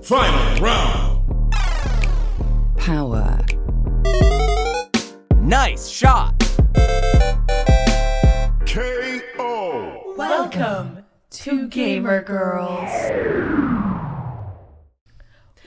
Final round. Power. Nice shot. KO. Welcome to Gaymer Girls.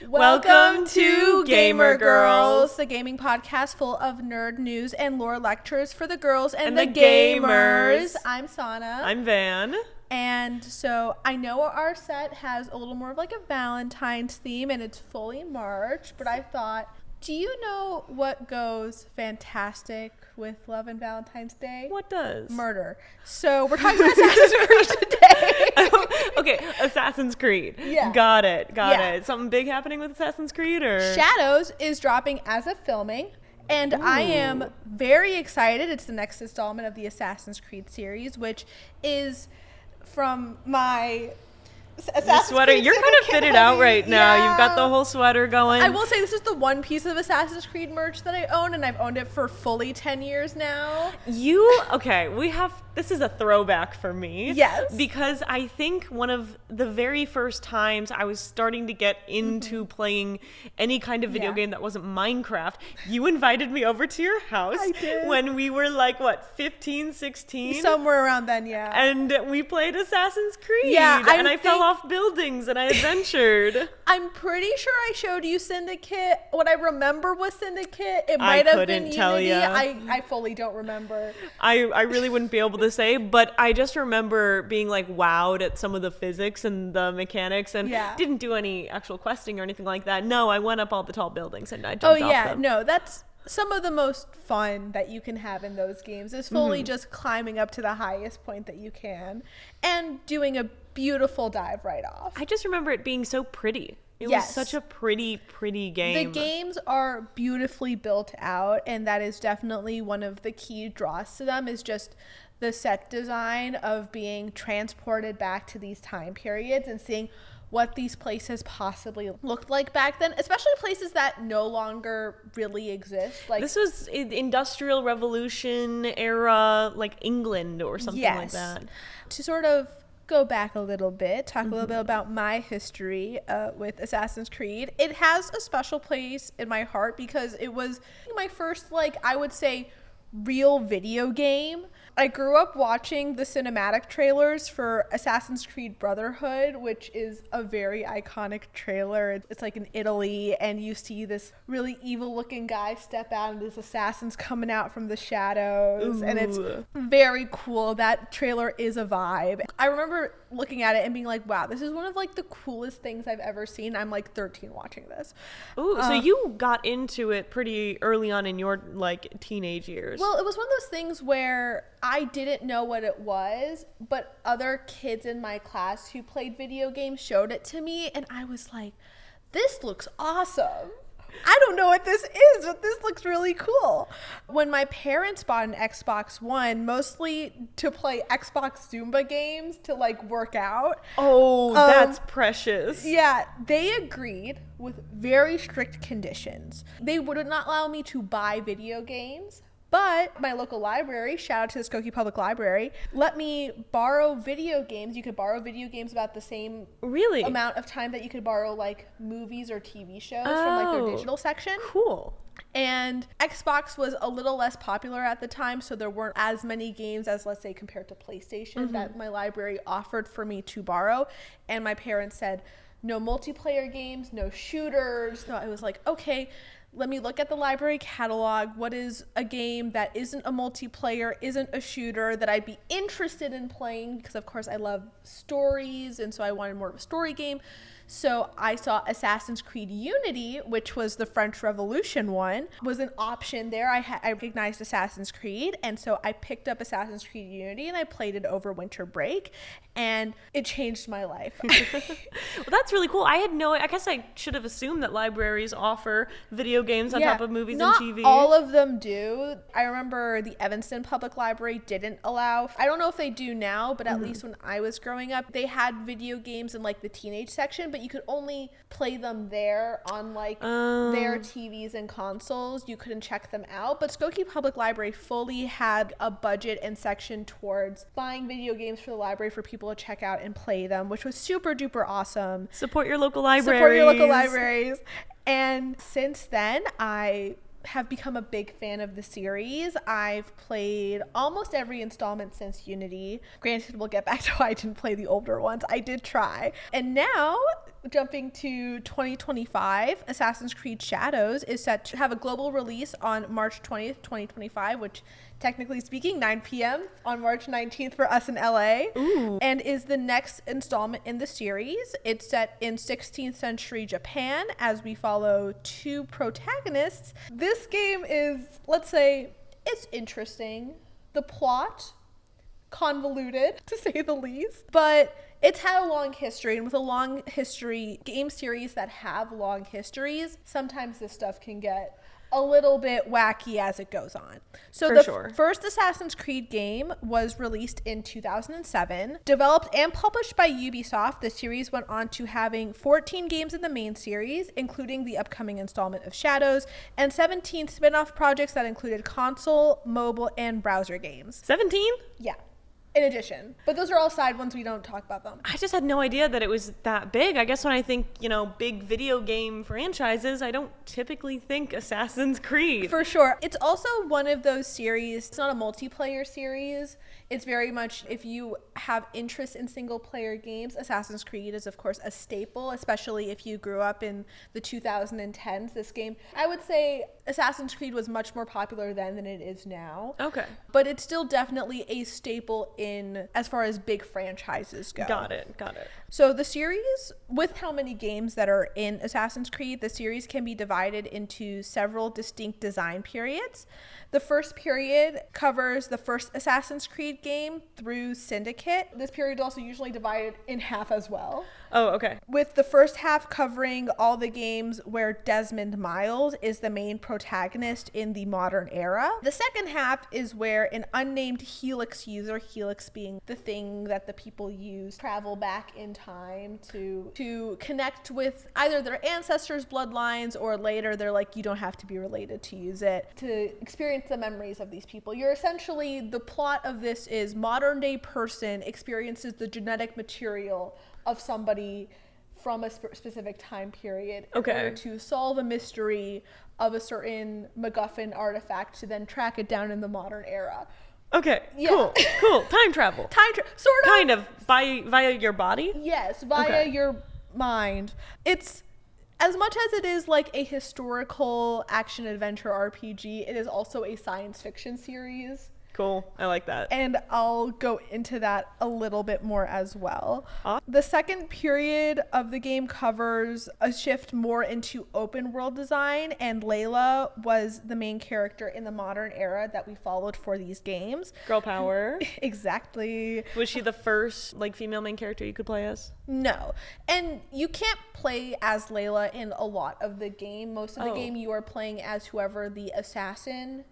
Welcome to Gaymer Girls, the gaming podcast full of nerd news and lore lectures for the girls and the gamers. I'm Sana. I'm Van. And so I know our set has a little more of like a Valentine's theme and it's fully March, but I thought, do you know what goes fantastic with Love and Valentine's Day? What does? Murder. So we're talking about Assassin's Creed today. Okay, Assassin's Creed. Yeah. Got it. Something big happening with Assassin's Creed, or? Shadows is dropping as of filming, and I am very excited. It's the next installment of the Assassin's Creed series, which is from my Assassin's sweater. Creed You're kind of fitted out right now. Yeah. You've got the whole sweater going. I will say this is the one piece of Assassin's Creed merch that I own, and I've owned it for fully 10 years now. This is a throwback for me. Yes. Because I think one of the very first times I was starting to get into playing any kind of video game that wasn't Minecraft, you invited me over to your house. I did. When we were like, 15, 16? Somewhere around then, yeah. And we played Assassin's Creed. Yeah, and I fell off buildings and I adventured. I'm pretty sure I showed you Syndicate. What I remember was Syndicate. It might have been Unity. Tell ya. I fully don't remember. I really wouldn't be able to say, but I just remember being like wowed at some of the physics and the mechanics, and didn't do any actual questing or anything like that. No, I went up all the tall buildings and I jumped off them. No, that's some of the most fun that you can have in those games is fully just climbing up to the highest point that you can and doing a beautiful dive right off. I just remember it being so pretty. It was such a pretty game. The games are beautifully built out, and that is definitely one of the key draws to them is just the set design of being transported back to these time periods and seeing what these places possibly looked like back then, especially places that no longer really exist. Like this was Industrial Revolution era, like England or something like that. To sort of go back a little bit, talk a little bit about my history with Assassin's Creed. It has a special place in my heart because it was my first, I would say, real video game. I grew up watching the cinematic trailers for Assassin's Creed Brotherhood, which is a very iconic trailer. It's like in Italy, and you see this really evil looking guy step out and there's assassins coming out from the shadows. And it's very cool. That trailer is a vibe. I remember looking at it and being like, wow, this is one of the coolest things I've ever seen. I'm 13 watching this. Ooh, so you got into it pretty early on in your teenage years. Well, it was one of those things where I didn't know what it was, but other kids in my class who played video games showed it to me, and I was like, this looks awesome. I don't know what this is, but this looks really cool. When my parents bought an Xbox One, mostly to play Xbox Zumba games to work out. Oh, that's precious. Yeah, they agreed with very strict conditions. They would not allow me to buy video games, but my local library, shout out to the Skokie Public Library, let me borrow video games. You could borrow video games about the same amount of time that you could borrow movies or TV shows from their digital section. Cool. And Xbox was a little less popular at the time, so there weren't as many games as, let's say, compared to PlayStation that my library offered for me to borrow. And my parents said, no multiplayer games, no shooters. So I was like, okay, let me look at the library catalog. What is a game that isn't a multiplayer, isn't a shooter, that I'd be interested in playing? Because, of course, I love stories, and so I wanted more of a story game. So I saw Assassin's Creed Unity, which was the French Revolution one, was an option there. I recognized Assassin's Creed, and so I picked up Assassin's Creed Unity, and I played it over winter break, and it changed my life. Well, that's really cool. I guess I should have assumed that libraries offer video video games on top of movies Not and TV. all of them do. I remember the Evanston Public Library didn't allow, I don't know if they do now, but at least when I was growing up, they had video games in like the teenage section, but you could only play them there on like their TVs and consoles. You couldn't check them out. But Skokie Public Library fully had a budget and section towards buying video games for the library for people to check out and play them, which was super duper awesome. Support your local libraries. Support your local libraries. And since then, I have become a big fan of the series. I've played almost every installment since Unity. Granted, we'll get back to why I didn't play the older ones. I did try. And now, jumping to 2025, Assassin's Creed Shadows is set to have a global release on March 20th, 2025, which technically speaking 9 p.m. on March 19th for us in LA. Ooh. And is the next installment in the series. It's set in 16th century Japan as we follow two protagonists. This game is, let's say, it's interesting. The plot, convoluted to say the least, but it's had a long history, and with a long history, game series that have long histories, sometimes this stuff can get a little bit wacky as it goes on. So the first Assassin's Creed game was released in 2007. Developed and published by Ubisoft, the series went on to having 14 games in the main series, including the upcoming installment of Shadows, and 17 spin-off projects that included console, mobile, and browser games. 17? Yeah. In addition. But those are all side ones. We don't talk about them. I just had no idea that it was that big. I guess when I think, big video game franchises, I don't typically think Assassin's Creed. For sure. It's also one of those series. It's not a multiplayer series. It's very much, if you have interest in single player games, Assassin's Creed is of course a staple, especially if you grew up in the 2010s. This game, I would say Assassin's Creed was much more popular then than it is now. Okay. But it's still definitely a staple in as far as big franchises go. Got it. So the series, with how many games that are in Assassin's Creed, the series can be divided into several distinct design periods. The first period covers the first Assassin's Creed game through Syndicate. This period is also usually divided in half as well. Oh, okay. With the first half covering all the games where Desmond Miles is the main protagonist in the modern era. The second half is where an unnamed Helix user, Helix being the thing that the people use, travel back in time to connect with either their ancestors' bloodlines, or later they're like, you don't have to be related to use it, to experience the memories of these people. You're essentially, the plot of this is modern day person experiences the genetic material of somebody from a specific time period in order to solve a mystery of a certain MacGuffin artifact to then track it down in the modern era. Okay, yeah. Cool. Time travel. Sort of. Kind of, via your body? Yes, via your mind. It's, as much as it is like a historical action-adventure RPG, it is also a science fiction series. Cool. I like that. And I'll go into that a little bit more as well. The second period of the game covers a shift more into open world design, and Layla was the main character in the modern era that we followed for these games. Girl power. Exactly. Was she the first female main character you could play as? No. And you can't play as Layla in a lot of the game. Most of the game you are playing as whoever the assassin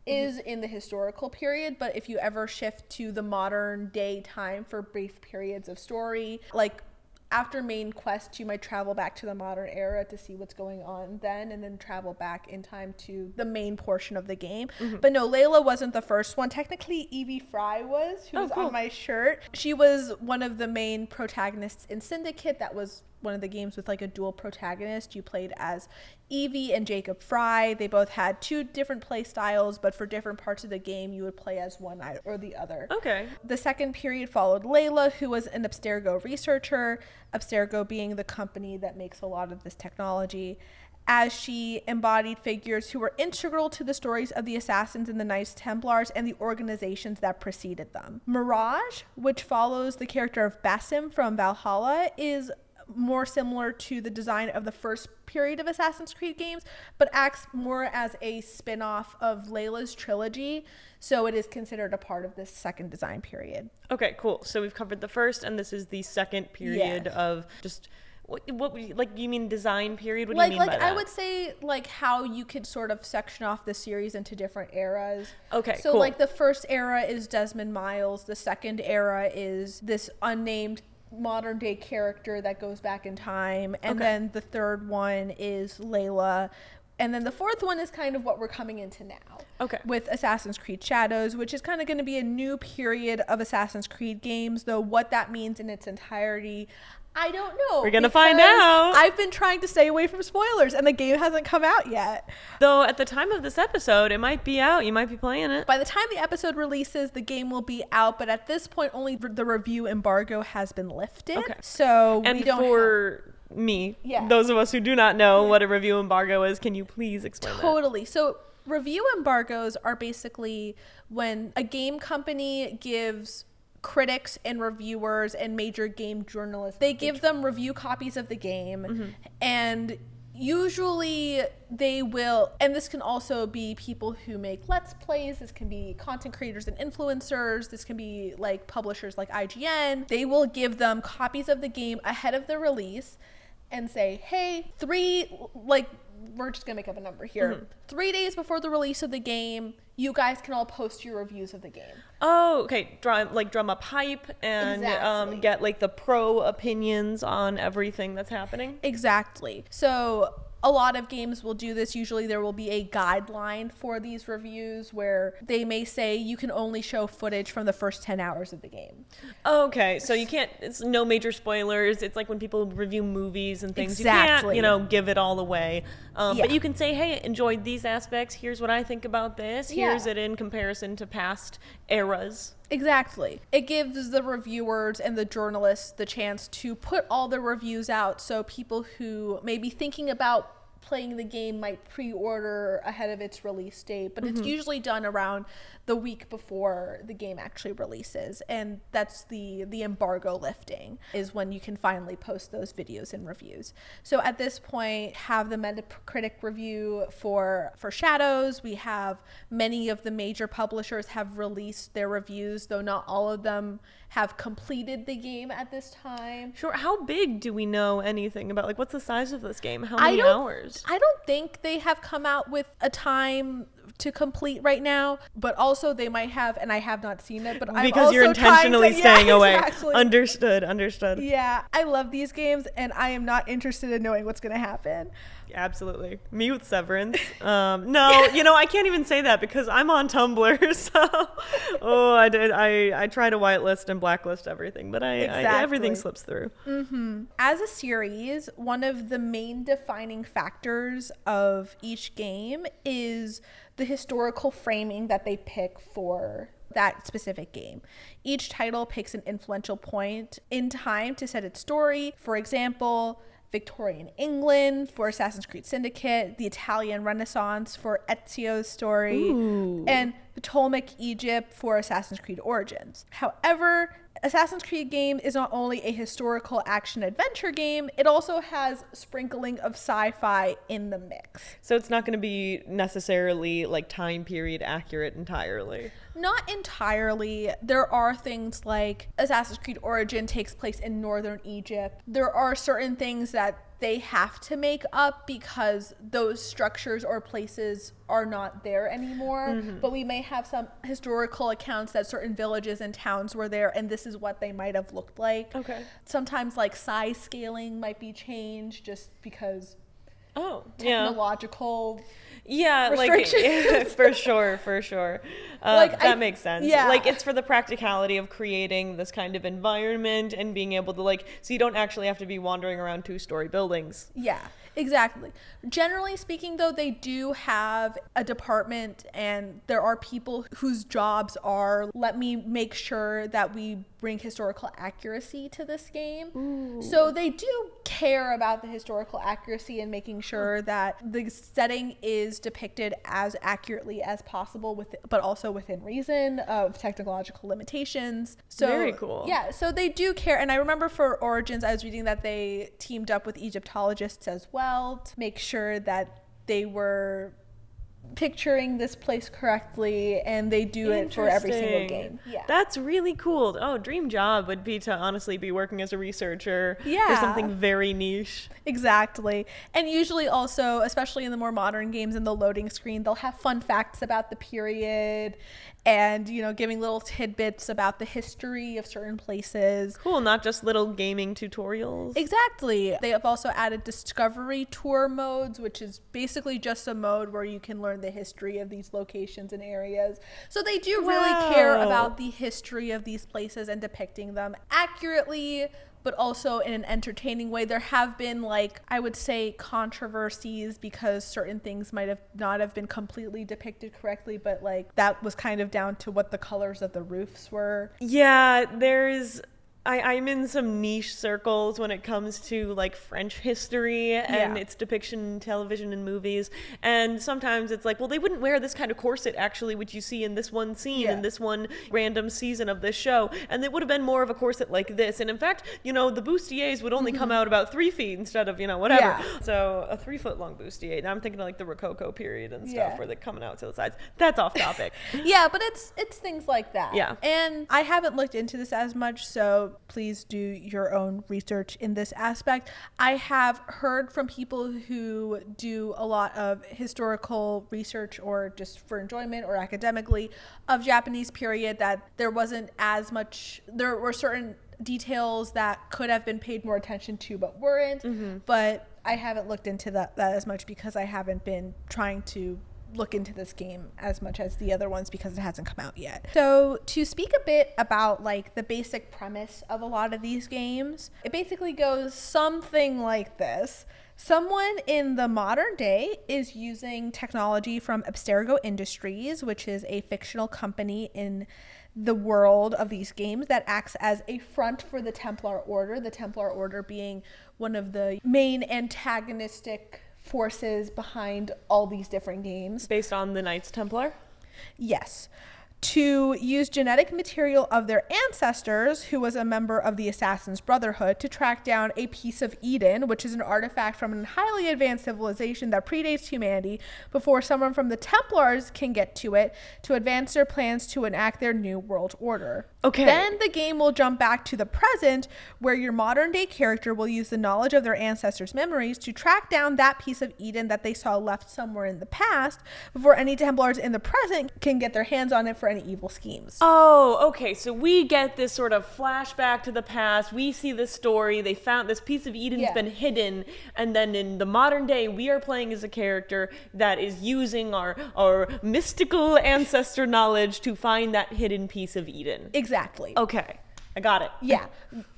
is in the historical period, but if you ever shift to the modern day time for brief periods of story, like after main quest, you might travel back to the modern era to see what's going on then, and then travel back in time to the main portion of the game. But no, Layla wasn't the first one. Technically, Evie Fry was, who was on my shirt. She was one of the main protagonists in Syndicate. That was one of the games with like a dual protagonist. You played as Evie and Jacob Fry. They both had two different play styles, but for different parts of the game, you would play as one or the other. Okay. The second period followed Layla, who was an Abstergo researcher, Abstergo being the company that makes a lot of this technology, as she embodied figures who were integral to the stories of the assassins and the Knights Templars and the organizations that preceded them. Mirage, which follows the character of Basim from Valhalla, is more similar to the design of the first period of Assassin's Creed games, but acts more as a spin-off of Layla's trilogy, so it is considered a part of this second design period. Okay, cool. So we've covered the first, and this is the second period of just What like you mean design period? What like, do you mean like by that? I would say like how you could sort of section off the series into different eras. Okay, so cool. like the first era is Desmond Miles, the second era is this unnamed modern day character that goes back in time, and then the third one is Layla, and then the fourth one is kind of what we're coming into now. Okay. With Assassin's Creed Shadows, which is kind of going to be a new period of Assassin's Creed games, though what that means in its entirety, I don't know. We're going to find out. I've been trying to stay away from spoilers, and the game hasn't come out yet. Though at the time of this episode, it might be out. You might be playing it. By the time the episode releases, the game will be out, but at this point, only the review embargo has been lifted. Okay. So and we don't for me, Yeah. those of us who do not know what a review embargo is, can you please explain that? Totally. So review embargoes are basically when a game company gives critics and reviewers and major game journalists, they give them review copies of the game, and usually they will, and this can also be people who make let's plays, this can be content creators and influencers, this can be like publishers like IGN, they will give them copies of the game ahead of the release and say, hey, we're just gonna make up a number here. 3 days before the release of the game, you guys can all post your reviews of the game. Oh, okay. Drum up hype and Exactly. get like the pro opinions on everything that's happening. Exactly. So a lot of games will do this. Usually there will be a guideline for these reviews where they may say you can only show footage from the first 10 hours of the game. Okay, so you can't, it's no major spoilers. It's like when people review movies and things. Exactly. You can't, give it all away. Yeah. But you can say, hey, enjoyed these aspects. Here's what I think about this. Here's Yeah. it in comparison to past eras. Exactly. It gives the reviewers and the journalists the chance to put all their reviews out, so people who may be thinking about playing the game might pre-order ahead of its release date, but it's usually done around the week before the game actually releases, and that's the embargo lifting is when you can finally post those videos and reviews. So at this point, have the Metacritic review for Shadows. We have many of the major publishers have released their reviews, though not all of them have completed the game at this time. Sure. How big do we know anything about? Like, what's the size of this game? How many hours? I don't think they have come out with a time to complete right now, but also they might have, and I have not seen it, but I'm because also you're intentionally staying away. Exactly. Understood. Yeah, I love these games, and I am not interested in knowing what's going to happen. Absolutely. Me with Severance. No, I can't even say that because I'm on Tumblr. So, I try to whitelist and blacklist everything, but everything slips through. As a series, one of the main defining factors of each game is the historical framing that they pick for that specific game. Each title picks an influential point in time to set its story. For example, Victorian England for Assassin's Creed Syndicate, the Italian Renaissance for Ezio's story, and Ptolemaic Egypt for Assassin's Creed Origins. However, Assassin's Creed game is not only a historical action-adventure game, it also has sprinkling of sci-fi in the mix. So it's not going to be necessarily like time period accurate entirely. Not entirely. There are things like Assassin's Creed Origin takes place in northern Egypt. There are certain things that they have to make up because those structures or places are not there anymore. But we may have some historical accounts that certain villages and towns were there and this is what they might have looked like. Okay. Sometimes like size scaling might be changed just because technological like for sure. That makes sense. Yeah. Like it's for the practicality of creating this kind of environment and being able to so you don't actually have to be wandering around 2-story buildings. Yeah, exactly. Generally speaking, though, they do have a department and there are people whose jobs are, let me make sure that we bring historical accuracy to this game. Ooh. So they do care about the historical accuracy and making sure that the setting is depicted as accurately as possible, but also within reason of technological limitations. So very cool. Yeah, so they do care. And I remember for Origins, I was reading that they teamed up with Egyptologists as well to make sure that they were picturing this place correctly, and they do it for every single game. Yeah, that's really cool. Oh, dream job would be to honestly be working as a researcher for something very niche. Exactly. And usually also, especially in the more modern games, in the loading screen, they'll have fun facts about the period and, you know, giving little tidbits about the history of certain places. Cool, not just little gaming tutorials. Exactly. They have also added discovery tour modes, which is basically just a mode where you can learn the history of these locations and areas. So they do really care about the history of these places and depicting them accurately, but also in an entertaining way. There have been, like, I would say, controversies because certain things might have not have been completely depicted correctly, but like that was kind of down to what the colors of the roofs were. Yeah, I'm in some niche circles when it comes to like French history and its depiction in television and movies. And sometimes it's like, well, they wouldn't wear this kind of corset actually, which you see in this one scene in this one random season of this show. And it would have been more of a corset like this. And in fact, you know, the bustiers would only come out about 3 feet instead of, you know, whatever. Yeah. So a 3-foot long bustier. Now I'm thinking of like the Rococo period and stuff where they're coming out to the sides. That's off topic. Yeah, but it's things like that. Yeah. And I haven't looked into this as much, so please do your own research in this aspect. I have heard from people who do a lot of historical research or just for enjoyment or academically of Japanese period that there wasn't as much, there were certain details that could have been paid more attention to but weren't. But I haven't looked into that as much because I haven't been trying to look into this game as much as the other ones because it hasn't come out yet. So to speak a bit about like the basic premise of a lot of these games, it basically goes something like this. Someone in the modern day is using technology from Abstergo Industries, which is a fictional company in the world of these games that acts as a front for the Templar Order, the Templar Order being one of the main antagonistic forces behind all these different games. Based on the Knights Templar? Yes. To use genetic material of their ancestors, who was a member of the Assassin's Brotherhood, to track down a piece of Eden, which is an artifact from a highly advanced civilization that predates humanity, before someone from the Templars can get to it to advance their plans to enact their new world order. Okay. Then the game will jump back to the present, where your modern day character will use the knowledge of their ancestors' memories to track down that piece of Eden that they saw left somewhere in the past before any Templars in the present can get their hands on it for any evil schemes. Oh, okay. So we get this sort of flashback to the past. We see this story. They found this piece of Eden's been hidden. And then in the modern day, we are playing as a character that is using our mystical ancestor knowledge to find that hidden piece of Eden. Exactly. Okay. I got it. Yeah.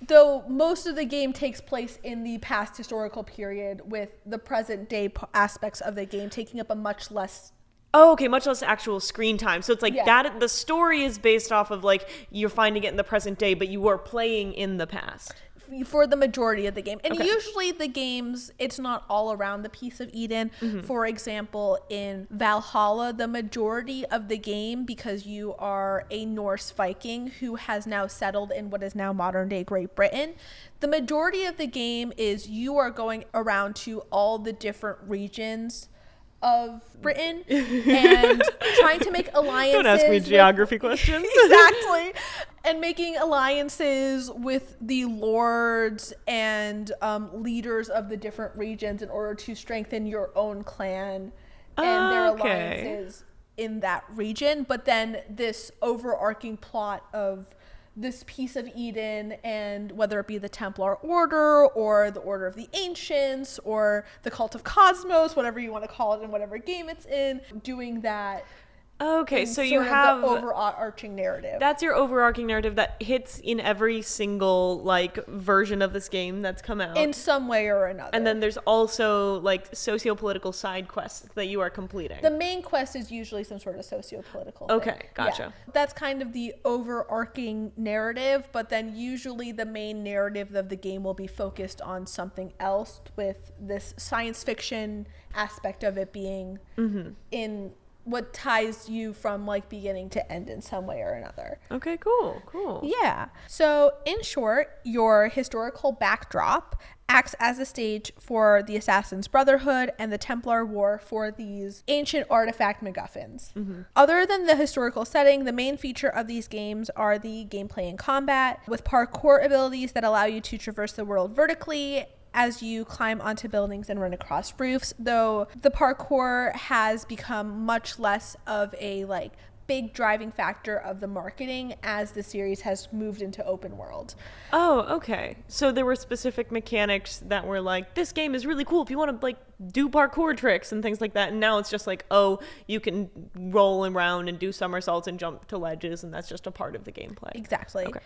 Though most of the game takes place in the past historical period, with the present day aspects of the game taking up a much less. Oh, okay, much less actual screen time. So it's like that the story is based off of like you're finding it in the present day, but you are playing in the past. For the majority of the game. And usually the games, it's not all around the piece of Eden. For example, in Valhalla, the majority of the game, because you are a Norse Viking who has now settled in what is now modern day Great Britain, the majority of the game is you are going around to all the different regions of Britain and trying to make alliances. Don't ask me geography questions. Exactly. And making alliances with the lords and leaders of the different regions in order to strengthen your own clan and their alliances in that region. But then this overarching plot of this piece of Eden, and whether it be the Templar Order or the Order of the Ancients or the Cult of Cosmos, whatever you want to call it in whatever game it's in, doing that. Okay, so you have the overarching narrative. That's your overarching narrative that hits in every single like version of this game that's come out in some way or another. And then there's also like socio-political side quests that you are completing. The main quest is usually some sort of socio-political thing. Okay, gotcha. Yeah. That's kind of the overarching narrative, but then usually the main narrative of the game will be focused on something else, with this science fiction aspect of it being in what ties you from like beginning to end in some way or another. Okay, cool. Yeah. So in short, your historical backdrop acts as a stage for the Assassin's Brotherhood and the Templar War for these ancient artifact MacGuffins. Other than the historical setting, the main feature of these games are the gameplay and combat, with parkour abilities that allow you to traverse the world vertically as you climb onto buildings and run across roofs, though the parkour has become much less of a like big driving factor of the marketing as the series has moved into open world. Oh, okay. So there were specific mechanics that were like, this game is really cool if you want to like do parkour tricks and things like that. And now it's just like, oh, you can roll around and do somersaults and jump to ledges, and that's just a part of the gameplay. Exactly. Okay.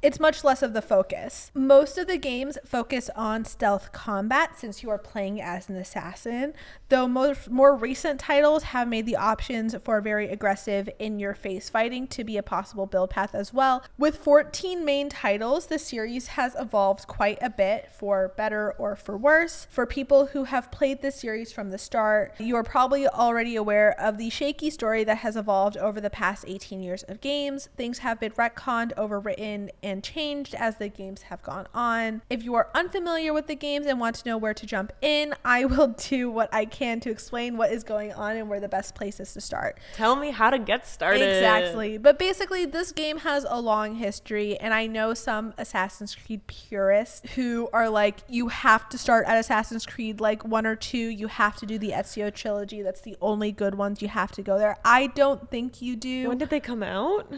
It's much less of the focus. Most of the games focus on stealth combat since you are playing as an assassin, though more recent titles have made the options for very aggressive in-your-face fighting to be a possible build path as well. With 14 main titles, the series has evolved quite a bit, for better or for worse. For people who have played this series from the start, you are probably already aware of the shaky story that has evolved over the past 18 years of games. Things have been retconned, overwritten, and changed as the games have gone on. If you are unfamiliar with the games and want to know where to jump in, I will do what I can to explain what is going on and where the best place is to start. Tell me how to get started. Exactly. But basically, this game has a long history, and I know some Assassin's Creed purists who are like, you have to start at Assassin's Creed like 1 or 2. You have to do the Ezio trilogy. That's the only good ones. You have to go there. I don't think you do. When did they come out?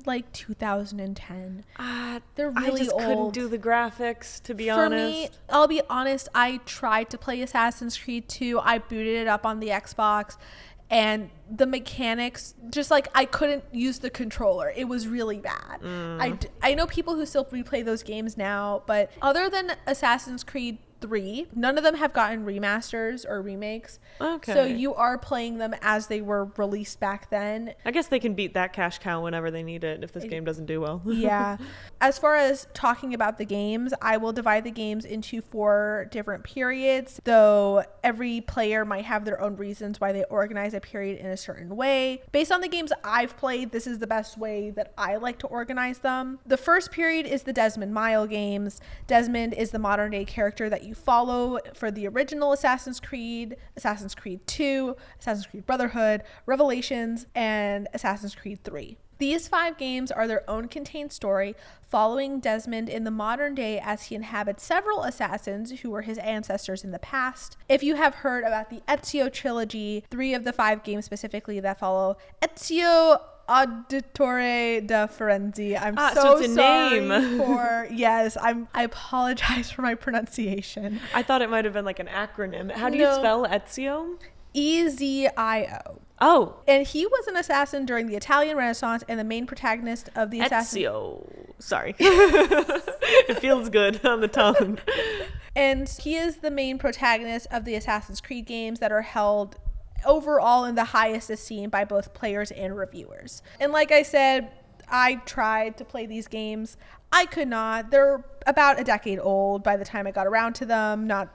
Like 2010. They're really I just old. couldn't do the graphics, to be honest. For me, I'll be honest, I tried to play Assassin's Creed 2. I booted it up on the Xbox, and the mechanics, just like I couldn't use the controller. It was really bad. I know people who still replay those games now, but other than Assassin's Creed 3, none of them have gotten remasters or remakes. Okay. So you are playing them as they were released back then. I guess they can beat that cash cow whenever they need it if this game doesn't do well. Yeah. As far as talking about the games, I will divide the games into 4 different periods, though every player might have their own reasons why they organize a period in a certain way. Based on the games I've played, this is the best way that I like to organize them. The first period is the Desmond Mile games. Desmond is the modern day character that you follow for the original Assassin's Creed, Assassin's Creed 2, Assassin's Creed Brotherhood, Revelations, and Assassin's Creed 3. These 5 games are their own contained story, following Desmond in the modern day as he inhabits several assassins who were his ancestors in the past. If you have heard about the Ezio trilogy, 3 of the 5 games specifically that follow Ezio Auditore da Firenze. I'm so it's a sorry name. Yes, I apologize for my pronunciation. I thought it might have been like an acronym. How do you spell Ezio? Ezio. Oh. And he was an assassin during the Italian Renaissance and the main protagonist of the Ezio. Sorry. It feels good on the tongue. And he is the main protagonist of the Assassin's Creed games that are held overall in the highest esteem by both players and reviewers. And like I said, I tried to play these games. I could not. They're about a decade old by the time I got around to them, not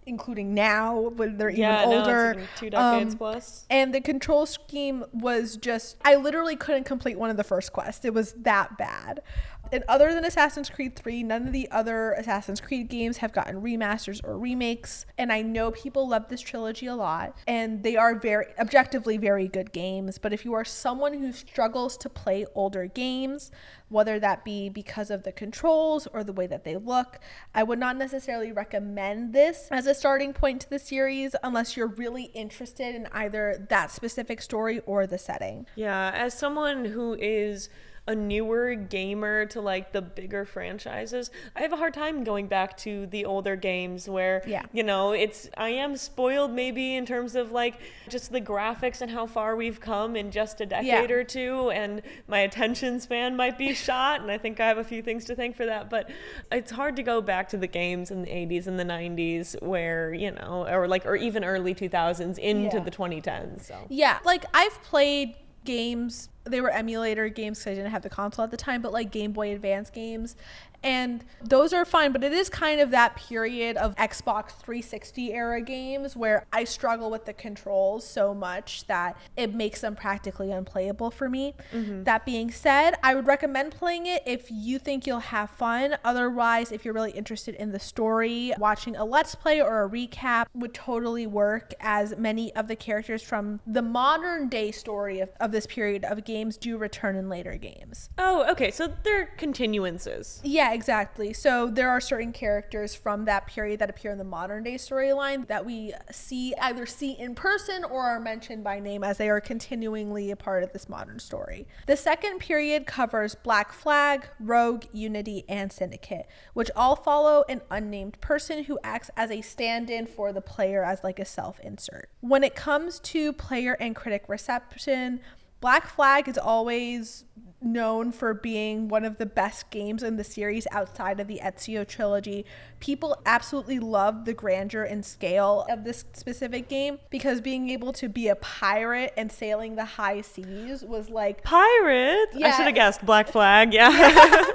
including now when they're even older. It's like 2 decades plus. And the control scheme was just, I literally couldn't complete one of the first quests. It was that bad. And other than Assassin's Creed 3, none of the other Assassin's Creed games have gotten remasters or remakes. And I know people love this trilogy a lot, and they are objectively very good games. But if you are someone who struggles to play older games, whether that be because of the controls or the way that they look, I would not necessarily recommend this as a starting point to the series unless you're really interested in either that specific story or the setting. Yeah, as someone who is a newer gamer to like the bigger franchises, I have a hard time going back to the older games where, you know, I am spoiled maybe in terms of like just the graphics and how far we've come in just a decade or two, and my attention span might be shot, and I think I have a few things to thank for that, but it's hard to go back to the games in the 80s and the 90s where, you know, or even early 2000s into the 2010s. So. Yeah, like I've played games they were emulator games because I didn't have the console at the time, but like Game Boy Advance games. And those are fine, but it is kind of that period of Xbox 360 era games where I struggle with the controls so much that it makes them practically unplayable for me. That being said, I would recommend playing it if you think you'll have fun. Otherwise, if you're really interested in the story, watching a Let's Play or a recap would totally work, as many of the characters from the modern day story of this period of games do return in later games. Oh, okay. So they're continuances. Yeah, exactly. So there are certain characters from that period that appear in the modern day storyline that we either see in person or are mentioned by name, as they are continuingly a part of this modern story. The second period covers Black Flag, Rogue, Unity, and Syndicate, which all follow an unnamed person who acts as a stand-in for the player as like a self-insert. When it comes to player and critic reception, Black Flag is always known for being one of the best games in the series outside of the Ezio trilogy. People absolutely love the grandeur and scale of this specific game, because being able to be a pirate and sailing the high seas was like... Pirate? Yeah. I should have guessed Black Flag, yeah.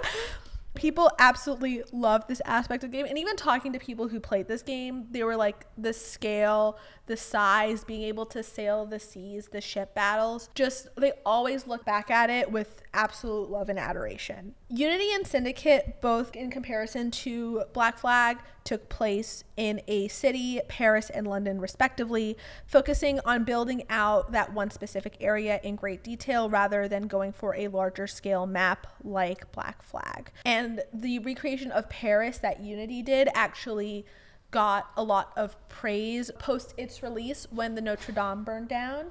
People absolutely love this aspect of the game. And even talking to people who played this game, they were like, the scale, the size, being able to sail the seas, the ship battles, just they always look back at it with absolute love and adoration. Unity and Syndicate, both in comparison to Black Flag, took place in a city, Paris and London respectively, focusing on building out that one specific area in great detail rather than going for a larger scale map like Black Flag. And the recreation of Paris that Unity did actually got a lot of praise post its release when the Notre Dame burned down,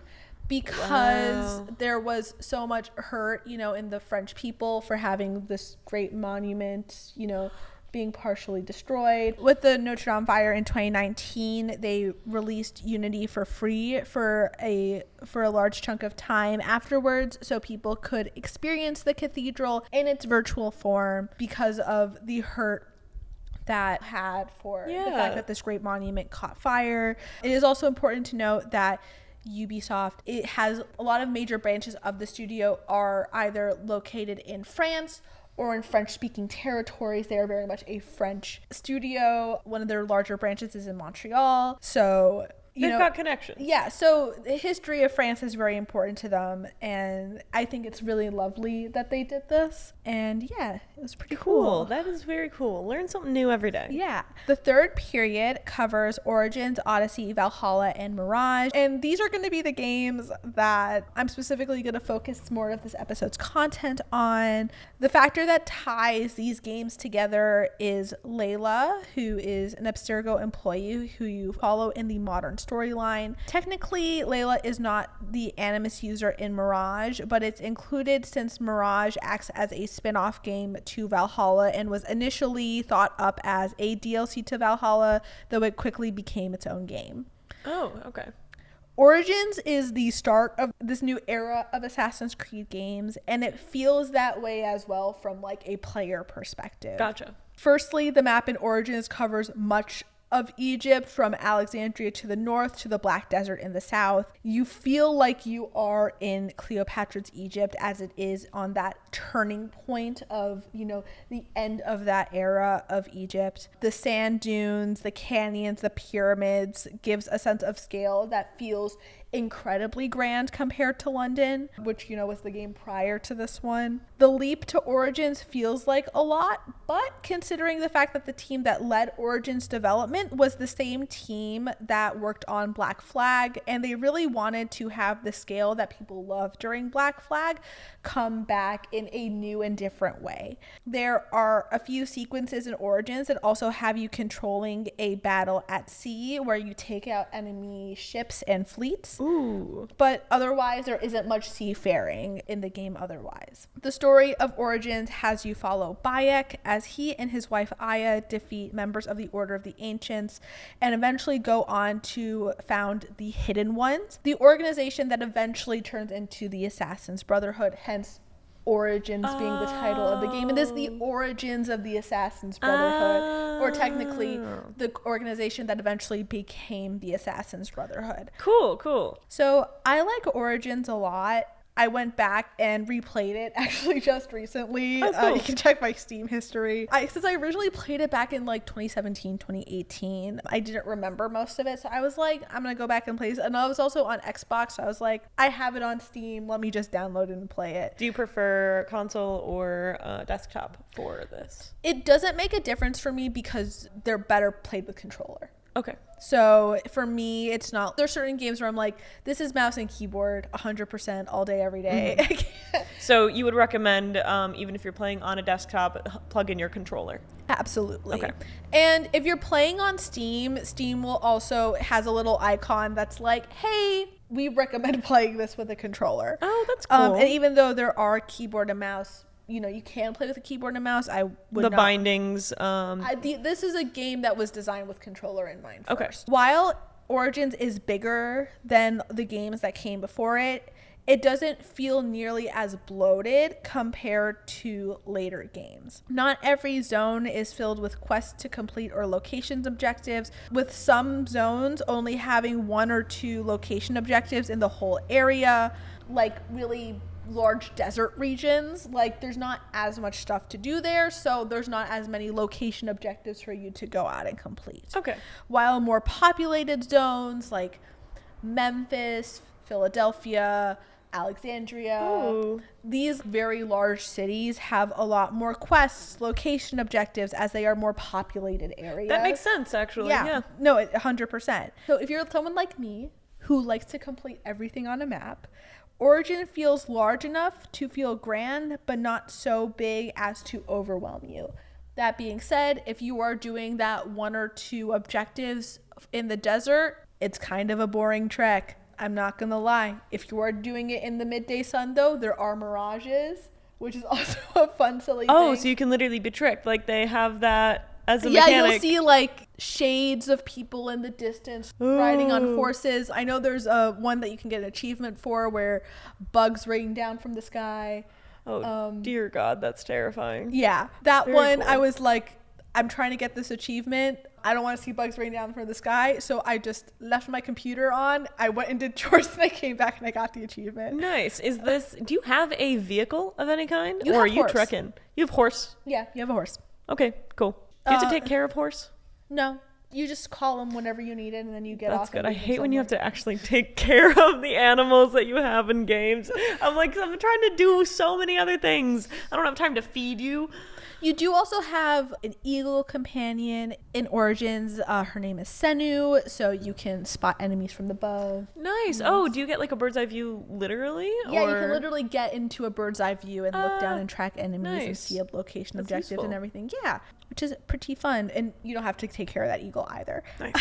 because there was so much hurt, in the French people for having this great monument, being partially destroyed. With the Notre Dame fire in 2019, they released Unity for free for a large chunk of time afterwards, so people could experience the cathedral in its virtual form because of the hurt that had for the fact that this great monument caught fire. It is also important to note that Ubisoft, it has a lot of major branches of the studio are either located in France or in French-speaking territories. They are very much a French studio. One of their larger branches is in Montreal. So they've got connections. Yeah, so the history of France is very important to them, and I think it's really lovely that they did this. And yeah, it was pretty cool. That is very cool. Learn something new every day. Yeah. The third period covers Origins, Odyssey, Valhalla, and Mirage. And these are going to be the games that I'm specifically going to focus more of this episode's content on. The factor that ties these games together is Layla, who is an Abstergo employee who you follow in the modern storyline. Technically, Layla is not the Animus user in Mirage, but it's included since Mirage acts as a spin-off game to Valhalla and was initially thought up as a DLC to Valhalla, though it quickly became its own game. Oh, okay. Origins is the start of this new era of Assassin's Creed games, and it feels that way as well from like a player perspective. Gotcha. Firstly, the map in Origins covers much of Egypt, from Alexandria to the north to the Black Desert in the south. You feel like you are in Cleopatra's Egypt, as it is on that turning point of, the end of that era of Egypt. The sand dunes, the canyons, the pyramids gives a sense of scale that feels incredibly grand compared to London, which was the game prior to this one. The leap to Origins feels like a lot, but considering the fact that the team that led Origins development was the same team that worked on Black Flag, and they really wanted to have the scale that people loved during Black Flag come back in a new and different way. There are a few sequences in Origins that also have you controlling a battle at sea where you take out enemy ships and fleets. Ooh. But otherwise, there isn't much seafaring in the game otherwise. The story of Origins has you follow Bayek as he and his wife Aya defeat members of the Order of the Ancients and eventually go on to found the Hidden Ones, the organization that eventually turns into the Assassin's Brotherhood, hence Origins being the title of the game. It is the origins of the Assassin's Brotherhood, or technically the organization that eventually became the Assassin's Brotherhood. Cool. So I like Origins a lot. I went back and replayed it actually just recently. Oh, cool. You can check my Steam history. Since I originally played it back in like 2017, 2018, I didn't remember most of it. So I was like, I'm going to go back and play this. And I was also on Xbox. So I was like, I have it on Steam. Let me just download it and play it. Do you prefer console or desktop for this? It doesn't make a difference for me because they're better played with controller. Okay. So for me, it's not, there's certain games where I'm like, this is mouse and keyboard 100% all day, every day. Mm-hmm. So you would recommend, even if you're playing on a desktop, plug in your controller? Absolutely. Okay. And if you're playing on Steam, Steam will also has a little icon that's like, hey, we recommend playing this with a controller. Oh, that's cool. And even though there are keyboard and mouse, you know, you can play with a keyboard and mouse. I would the not. bindings. This is a game that was designed with controller in mind first. Okay. While Origins is bigger than the games that came before it, it doesn't feel nearly as bloated compared to later games. Not every zone is filled with quests to complete or locations objectives, with some zones only having 1 or 2 location objectives in the whole area, like really large desert regions. Like there's not as much stuff to do there, so there's not as many location objectives for you to go out and complete. Okay. While more populated zones like Memphis, Philadelphia, Alexandria, Ooh. these very large cities have a lot more quests, location objectives, as they are more populated areas. That makes sense, actually. Yeah. No, 100%. So if you're someone like me who likes to complete everything on a map, Origin feels large enough to feel grand, but not so big as to overwhelm you. That being said, if you are doing that 1 or 2 objectives in the desert, it's kind of a boring trek. I'm not gonna lie. If you are doing it in the midday sun, though, there are mirages, which is also a fun, silly thing. Oh, so you can literally be tricked. Like they have that as a yeah, mechanic. you'll see like shades of people in the distance riding on horses. I know there's one that you can get an achievement for where bugs rain down from the sky. Oh, dear God, that's terrifying. Yeah, that Very one, cool. I was like, I'm trying to get this achievement. I don't want to see bugs rain down from the sky. So I just left my computer on. I went and did chores and I came back and I got the achievement. Nice. Do you have a vehicle of any kind? You or have are you horse. trekking? You have horse. Yeah, you have a horse. Okay, cool. Do you have to take care of horse? No, you just call them whenever you need it and then you get off. That's good. and I leave them hate when you have somewhere. to actually take care of the animals that you have in games. I'm trying to do so many other things. I don't have time to feed you. You do also have an eagle companion in Origins. Her name is Senu, so you can spot enemies from above. Nice. Oh, do you get like a bird's eye view literally? Yeah, you or- can literally get into a bird's eye view and look down and track enemies and nice. see location That's objectives useful. and everything. Yeah, which is pretty fun. And you don't have to take care of that eagle either. Nice.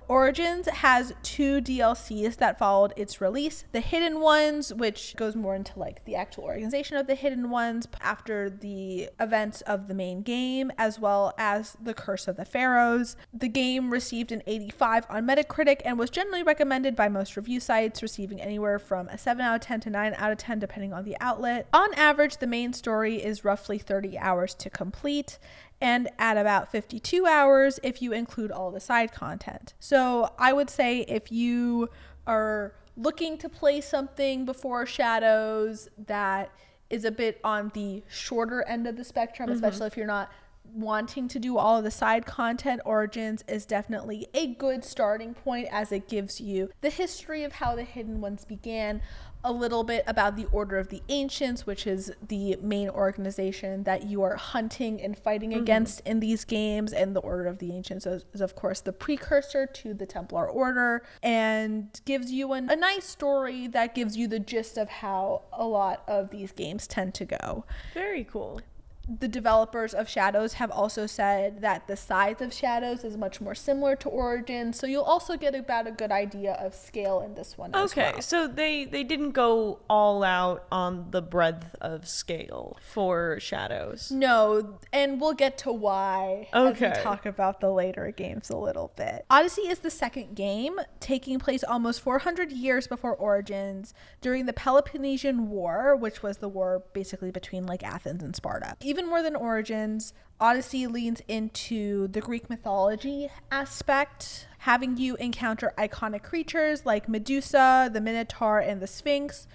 Origins has 2 DLCs that followed its release. The Hidden Ones, which goes more into like the actual organization of the Hidden Ones after the events of the main game, as well as The Curse of the Pharaohs. The game received an 85 on Metacritic and was generally recommended by most review sites, receiving anywhere from a 7 out of 10 to 9 out of 10 depending on the outlet. On average, the main story is roughly 30 hours to complete, and at about 52 hours if you include all the side content. So I would say if you are looking to play something before Shadows that is a bit on the shorter end of the spectrum, especially if you're not wanting to do all of the side content, Origins is definitely a good starting point, as it gives you the history of how the Hidden Ones began, a little bit about the Order of the Ancients, which is the main organization that you are hunting and fighting against in these games, and the Order of the Ancients is of course the precursor to the Templar Order, and gives you a nice story that gives you the gist of how a lot of these games tend to go. Very cool. The developers of Shadows have also said that the size of Shadows is much more similar to Origins, so you'll also get about a good idea of scale in this one as well. Okay, so they didn't go all out on the breadth of scale for Shadows. No, and we'll get to why as Okay. we talk about the later games a little bit. Odyssey is the second game, taking place almost 400 years before Origins, during the Peloponnesian War, which was the war basically between like Athens and Sparta. Even more than Origins, Odyssey leans into the Greek mythology aspect, having you encounter iconic creatures like Medusa, the Minotaur, and the Sphinx.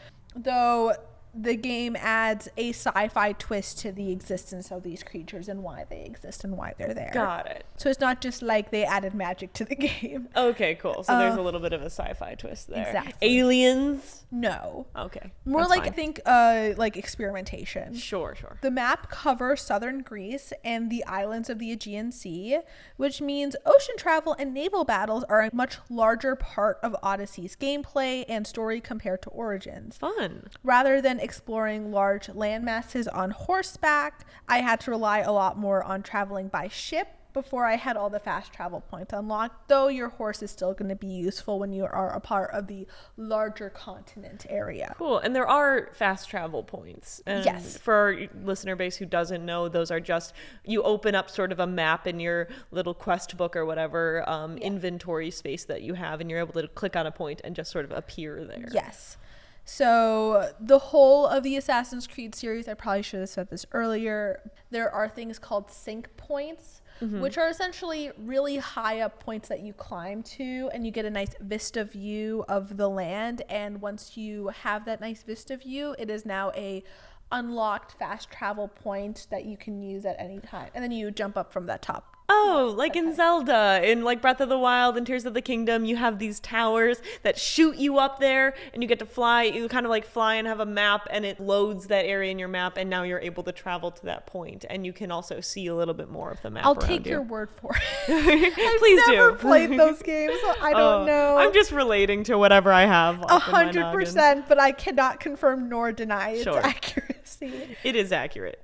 though the game adds a sci-fi twist to the existence of these creatures and why they exist and why they're there. Got it. So it's not just like they added magic to the game. Okay, cool. So there's a little bit of a sci-fi twist there. Exactly. Aliens? No. Okay. More that's like, fine. I think, like experimentation. Sure. The map covers southern Greece and the islands of the Aegean Sea, which means ocean travel and naval battles are a much larger part of Odyssey's gameplay and story compared to Origins. Fun. Rather than exploring large land masses on horseback, I had to rely a lot more on traveling by ship before I had all the fast travel points unlocked, though your horse is still going to be useful when you are a part of the larger continent area. Cool. And there are fast travel points. And yes. For our listener base who doesn't know, those are just, you open up sort of a map in your little quest book or whatever inventory space that you have, and you're able to click on a point and just sort of appear there. Yes. So the whole of the Assassin's Creed series, I probably should have said this earlier, there are things called sync points, which are essentially really high up points that you climb to, and you get a nice vista view of the land. And once you have that nice vista view, it is now a unlocked fast travel point that you can use at any time. And then you jump up from that top. Oh, like in Zelda, in like Breath of the Wild and Tears of the Kingdom, you have these towers that shoot you up there, and you get to fly. You kind of like fly and have a map, and it loads that area in your map, and now you're able to travel to that point, and you can also see a little bit more of the map. I'll take your word for it. Please I've never do. played those games, so I don't know. I'm just relating to whatever I have. 100%, but I cannot confirm nor deny its accuracy. It is accurate.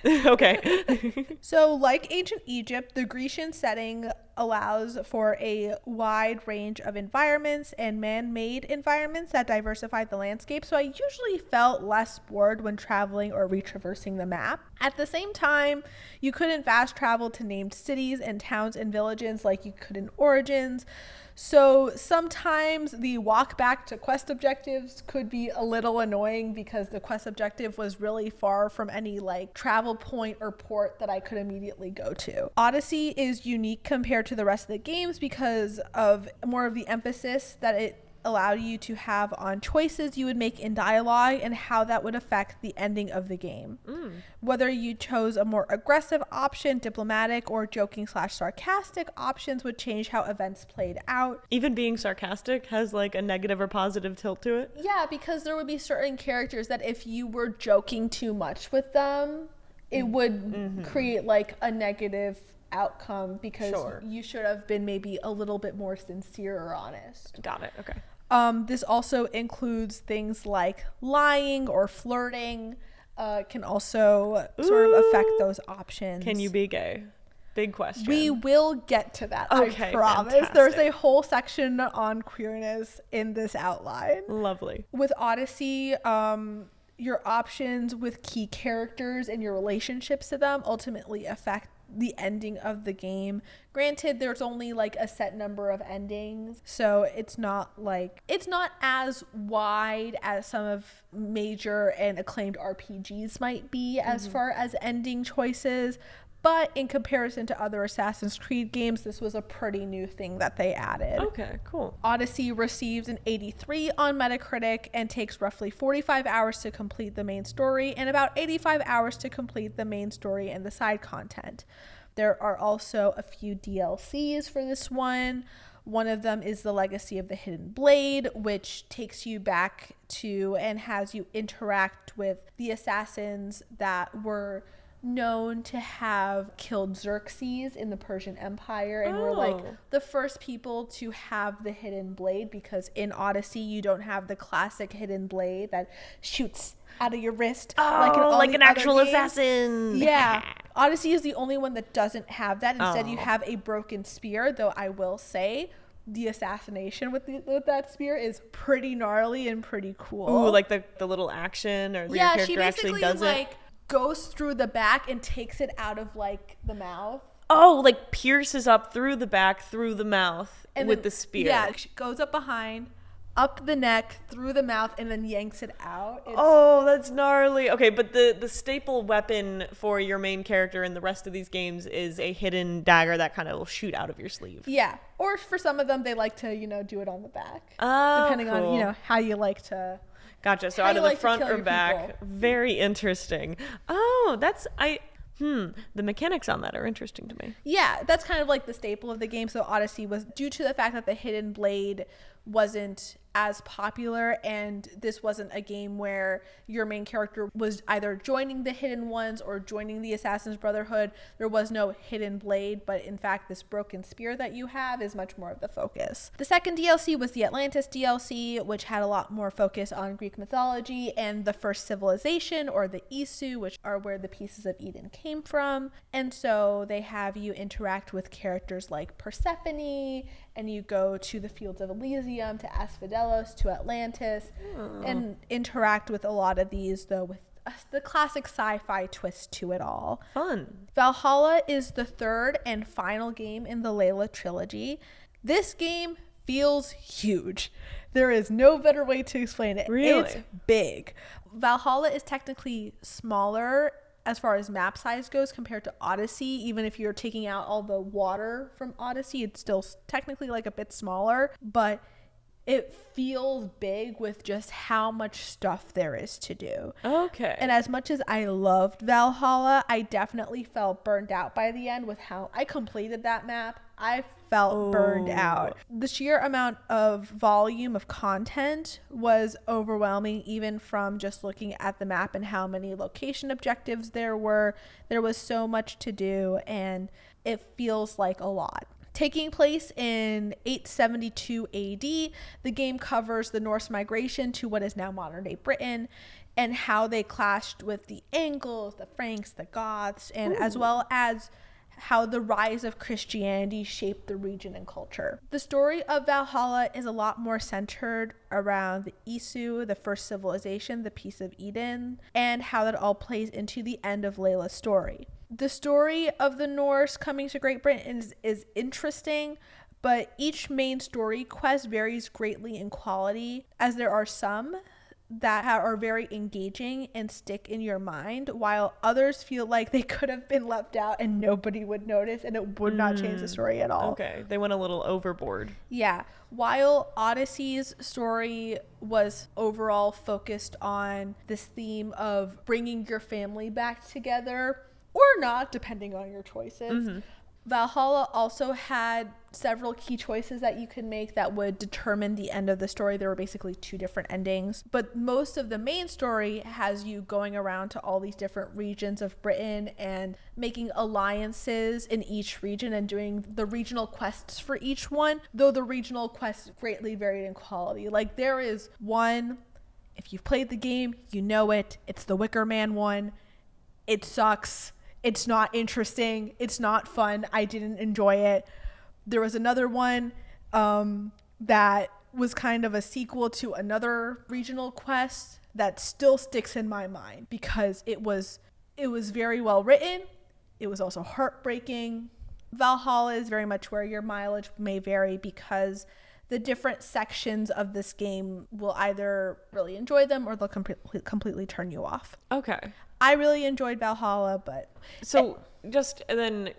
Okay. So like ancient Egypt, the Grecian setting allows for a wide range of environments and man-made environments that diversify the landscape. So I usually felt less bored when traveling or retraversing the map. At the same time, you couldn't fast travel to named cities and towns and villages like you could in Origins. So sometimes the walk back to quest objectives could be a little annoying because the quest objective was really far from any like travel point or port that I could immediately go to. Odyssey is unique compared to the rest of the games because of more of the emphasis that it allowed you to have on choices you would make in dialogue and how that would affect the ending of the game. Whether you chose a more aggressive option, diplomatic, or joking/sarcastic options would change how events played out. Even being sarcastic has like a negative or positive tilt to it? Yeah, because there would be certain characters that if you were joking too much with them, it would create like a negative outcome because you should have been maybe a little bit more sincere or honest. Got it. Okay. This also includes things like lying or flirting, can also sort of affect those options. Can you be gay? Big question. We will get to that, okay, I promise. fantastic. There's a whole section on queerness in this outline. Lovely. With Odyssey, your options with key characters and your relationships to them ultimately affect the ending of the game. Granted, there's only like a set number of endings, so it's not as wide as some of major and acclaimed RPGs might be as far as ending choices. But in comparison to other Assassin's Creed games, this was a pretty new thing that they added. Okay, cool. Odyssey receives an 83 on Metacritic and takes roughly 45 hours to complete the main story and about 85 hours to complete the main story and the side content. There are also a few DLCs for this one. One of them is the Legacy of the Hidden Blade, which takes you back to and has you interact with the assassins that were known to have killed Xerxes in the Persian Empire and were like the first people to have the hidden blade, because in Odyssey you don't have the classic hidden blade that shoots out of your wrist like an actual assassin. Yeah. Odyssey is the only one that doesn't have that. Instead you have a broken spear, though I will say the assassination with that spear is pretty gnarly and pretty cool. Ooh, like the little action or your character she basically actually does like it. Goes through the back and takes it out of like the mouth. Oh, like pierces up through the back, through the mouth and with then, the spear. Yeah, she goes up behind, up the neck, through the mouth, and then yanks it out. Oh, that's gnarly. Okay, but the staple weapon for your main character in the rest of these games is a hidden dagger that kind of will shoot out of your sleeve. Yeah, or for some of them, they like to, do it on the back. Oh, depending cool. on, how you like to Gotcha. So How out you of the like to front kill or your back. people. Very interesting. The mechanics on that are interesting to me. Yeah, that's kind of like the staple of the game. So Odyssey was due to the fact that the hidden blade wasn't as popular, and this wasn't a game where your main character was either joining the hidden ones or joining the Assassin's Brotherhood. There was no hidden blade, but in fact this broken spear that you have is much more of the focus. The second DLC was the Atlantis DLC, which had a lot more focus on Greek mythology and the first civilization, or the Isu, which are where the pieces of Eden came from. And so they have you interact with characters like Persephone, and you go to the fields of Elysium, to Asphodelos, to Atlantis, and interact with a lot of these, though with the classic sci-fi twist to it all. Fun. Valhalla is the third and final game in the Layla trilogy. This game feels huge. There is no better way to explain it. Really? It's big. Valhalla is technically smaller as far as map size goes compared to Odyssey. Even if you're taking out all the water from Odyssey, it's still technically like a bit smaller, but it feels big with just how much stuff there is to do. Okay. And as much as I loved Valhalla, I definitely felt burned out by the end with how I completed that map. I felt burned out. The sheer amount of volume of content was overwhelming, even from just looking at the map and how many location objectives there were. There was so much to do, and it feels like a lot. Taking place in 872 AD, the game covers the Norse migration to what is now modern-day Britain, and how they clashed with the Angles, the Franks, the Goths, and as well as how the rise of Christianity shaped the region and culture. The story of Valhalla is a lot more centered around the Isu, the first civilization, the piece of Eden, and how that all plays into the end of Layla's story. The story of the Norse coming to Great Britain is interesting, but each main story quest varies greatly in quality, as there are some that are very engaging and stick in your mind, while others feel like they could have been left out and nobody would notice, and it would not change the story at all. Okay, they went a little overboard. Yeah. While Odyssey's story was overall focused on this theme of bringing your family back together, or not, depending on your choices, Valhalla also had several key choices that you could make that would determine the end of the story. There were basically two different endings, but most of the main story has you going around to all these different regions of Britain and making alliances in each region and doing the regional quests for each one, though the regional quests greatly varied in quality. Like, there is one, if you've played the game, you know it. It's the Wicker Man one. It sucks. It's not interesting. It's not fun. I didn't enjoy it. There was another one that was kind of a sequel to another regional quest that still sticks in my mind because it was very well written. It was also heartbreaking. Valhalla is very much where your mileage may vary, because the different sections of this game will either really enjoy them or they'll completely turn you off. Okay. I really enjoyed Valhalla, but... So just then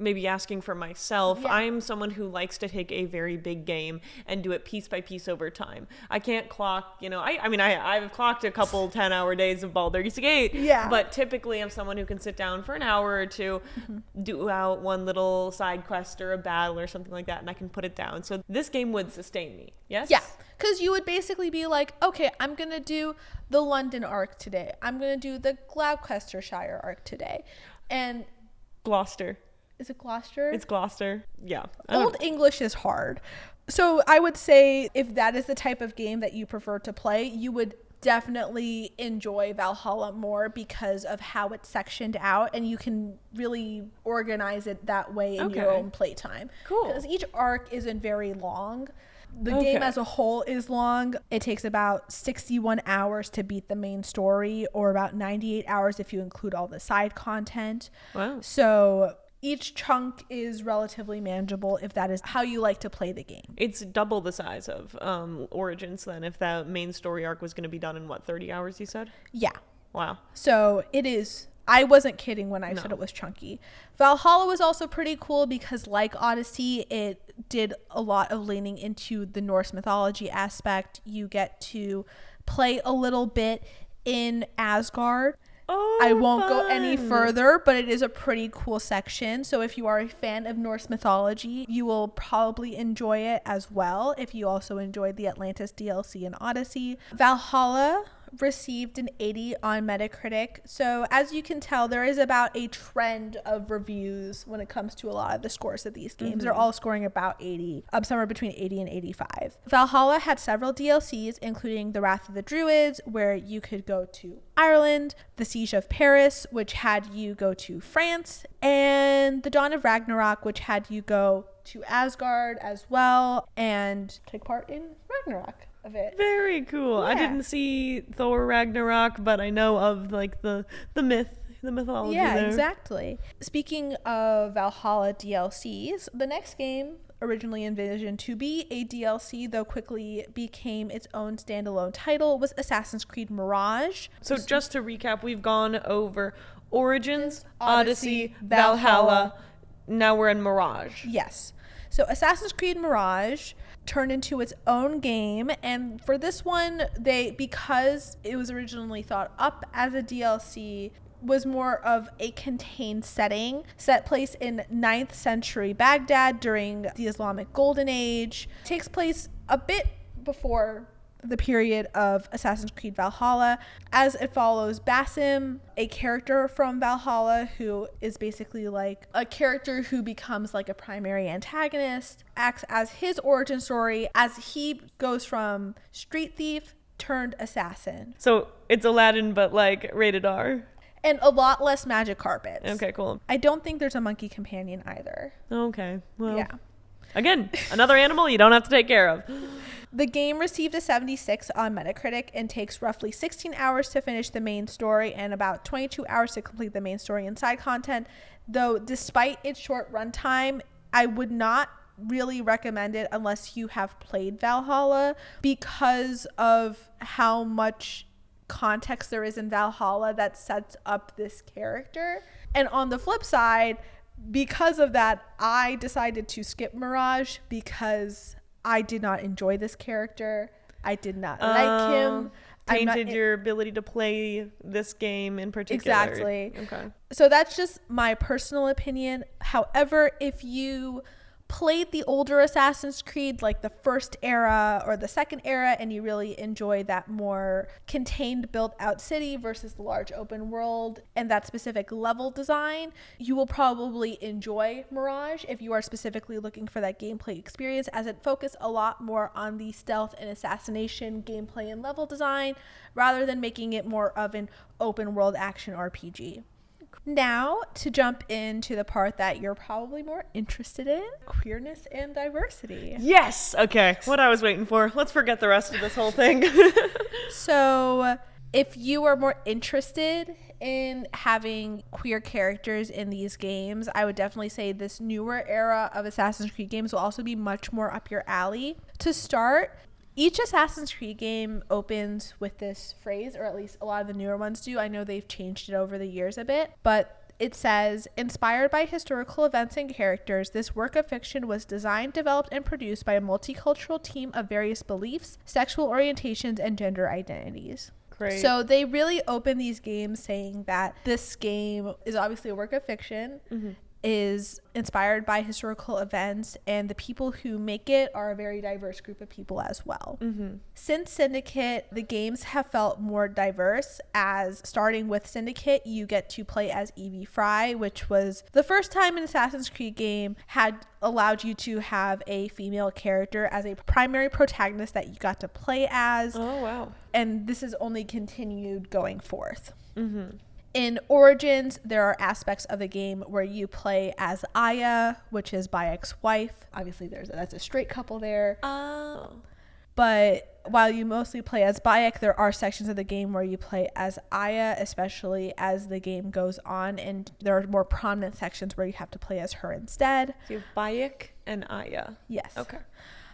maybe asking for myself, Yeah. I'm someone who likes to take a very big game and do it piece by piece over time. I can't clock, I've clocked a couple 10-hour days of Baldur's Gate, Yeah. but typically I'm someone who can sit down for an hour or two, do out one little side quest or a battle or something like that, and I can put it down. So this game would sustain me, yes? Yeah, because you would basically be like, okay, I'm going to do the London arc today. I'm going to do the Gloucestershire arc today. And... Gloucester. Is it Gloucester? It's Gloucester. Yeah. Old English is hard. So I would say if that is the type of game that you prefer to play, you would definitely enjoy Valhalla more because of how it's sectioned out, and you can really organize it that way in your own playtime. Cool. Because each arc isn't very long. The game as a whole is long. It takes about 61 hours to beat the main story, or about 98 hours if you include all the side content. Wow. So each chunk is relatively manageable if that is how you like to play the game. It's double the size of Origins then, if that main story arc was going to be done in, 30 hours, you said? Yeah. Wow. So it is I wasn't kidding when I said it was chunky. Valhalla was also pretty cool because, like Odyssey, it did a lot of leaning into the Norse mythology aspect. You get to play a little bit in Asgard. Oh, I won't go any further, but it is a pretty cool section. So if you are a fan of Norse mythology, you will probably enjoy it as well if you also enjoyed the Atlantis DLC in Odyssey. Valhalla received an 80 on Metacritic. So as you can tell, there is about a trend of reviews when it comes to a lot of the scores of these games. They're all scoring about 80, somewhere between 80 and 85. Valhalla had several DLCs, including The Wrath of the Druids, where you could go to Ireland, The Siege of Paris, which had you go to France, and The Dawn of Ragnarok, which had you go to Asgard as well and take part in Ragnarok. Of it. Very cool. Yeah. I didn't see Thor Ragnarok, but I know of like the mythology there. Exactly. Speaking of Valhalla DLCs, the next game, originally envisioned to be a DLC, though quickly became its own standalone title, was Assassin's Creed Mirage. So just to recap, we've gone over Origins, Odyssey, Valhalla. Now we're in Mirage. Yes. So Assassin's Creed Mirage turned into its own game, and for this one, because it was originally thought up as a DLC, was more of a contained setting, set place in 9th century Baghdad during the Islamic Golden Age. It takes place a bit before the period of Assassin's Creed Valhalla, as it follows Basim, a character from Valhalla who is basically like a character who becomes like a primary antagonist, acts as his origin story as he goes from street thief turned assassin. So it's Aladdin, but like rated R. And a lot less magic carpets. Okay, cool. I don't think there's a monkey companion either. Okay, well, Yeah. Again, another animal you don't have to take care of. The game received a 76 on Metacritic and takes roughly 16 hours to finish the main story and about 22 hours to complete the main story and side content. Though despite its short runtime, I would not really recommend it unless you have played Valhalla because of how much context there is in Valhalla that sets up this character. And on the flip side, because of that, I decided to skip Mirage because I did not enjoy this character. I did not like him. Tainted your ability to play this game in particular. Exactly. Okay. So that's just my personal opinion. However, if you played the older Assassin's Creed, like the first era or the second era, and you really enjoy that more contained built out city versus the large open world and that specific level design, you will probably enjoy Mirage if you are specifically looking for that gameplay experience, as it focuses a lot more on the stealth and assassination gameplay and level design rather than making it more of an open world action RPG. Now, to jump into the part that you're probably more interested in, queerness and diversity. Yes! Okay, what I was waiting for. Let's forget the rest of this whole thing. So, if you are more interested in having queer characters in these games, I would definitely say this newer era of Assassin's Creed games will also be much more up your alley. To start, each Assassin's Creed game opens with this phrase, or at least a lot of the newer ones do. I know they've changed it over the years a bit, but it says, inspired by historical events and characters, this work of fiction was designed, developed, and produced by a multicultural team of various beliefs, sexual orientations, and gender identities. Great. So they really open these games saying that this game is obviously a work of fiction, is inspired by historical events, and the people who make it are a very diverse group of people as well. Since Syndicate, the games have felt more diverse, as starting with Syndicate, you get to play as Evie Fry, which was the first time an Assassin's Creed game had allowed you to have a female character as a primary protagonist that you got to play as. Oh, wow. And this is only continued going forth. In Origins, there are aspects of the game where you play as Aya, which is Bayek's wife. Obviously, that's a straight couple there. Oh. But while you mostly play as Bayek, there are sections of the game where you play as Aya, especially as the game goes on, and there are more prominent sections where you have to play as her instead. So you have Bayek and Aya. Yes. Okay.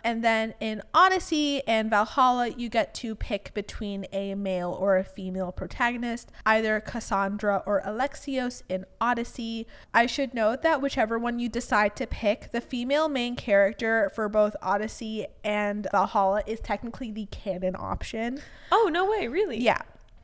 And then in Odyssey and Valhalla, you get to pick between a male or a female protagonist, either Cassandra or Alexios in Odyssey. I should note that whichever one you decide to pick, the female main character for both Odyssey and Valhalla is technically the canon option. Oh, no way, really? Yeah.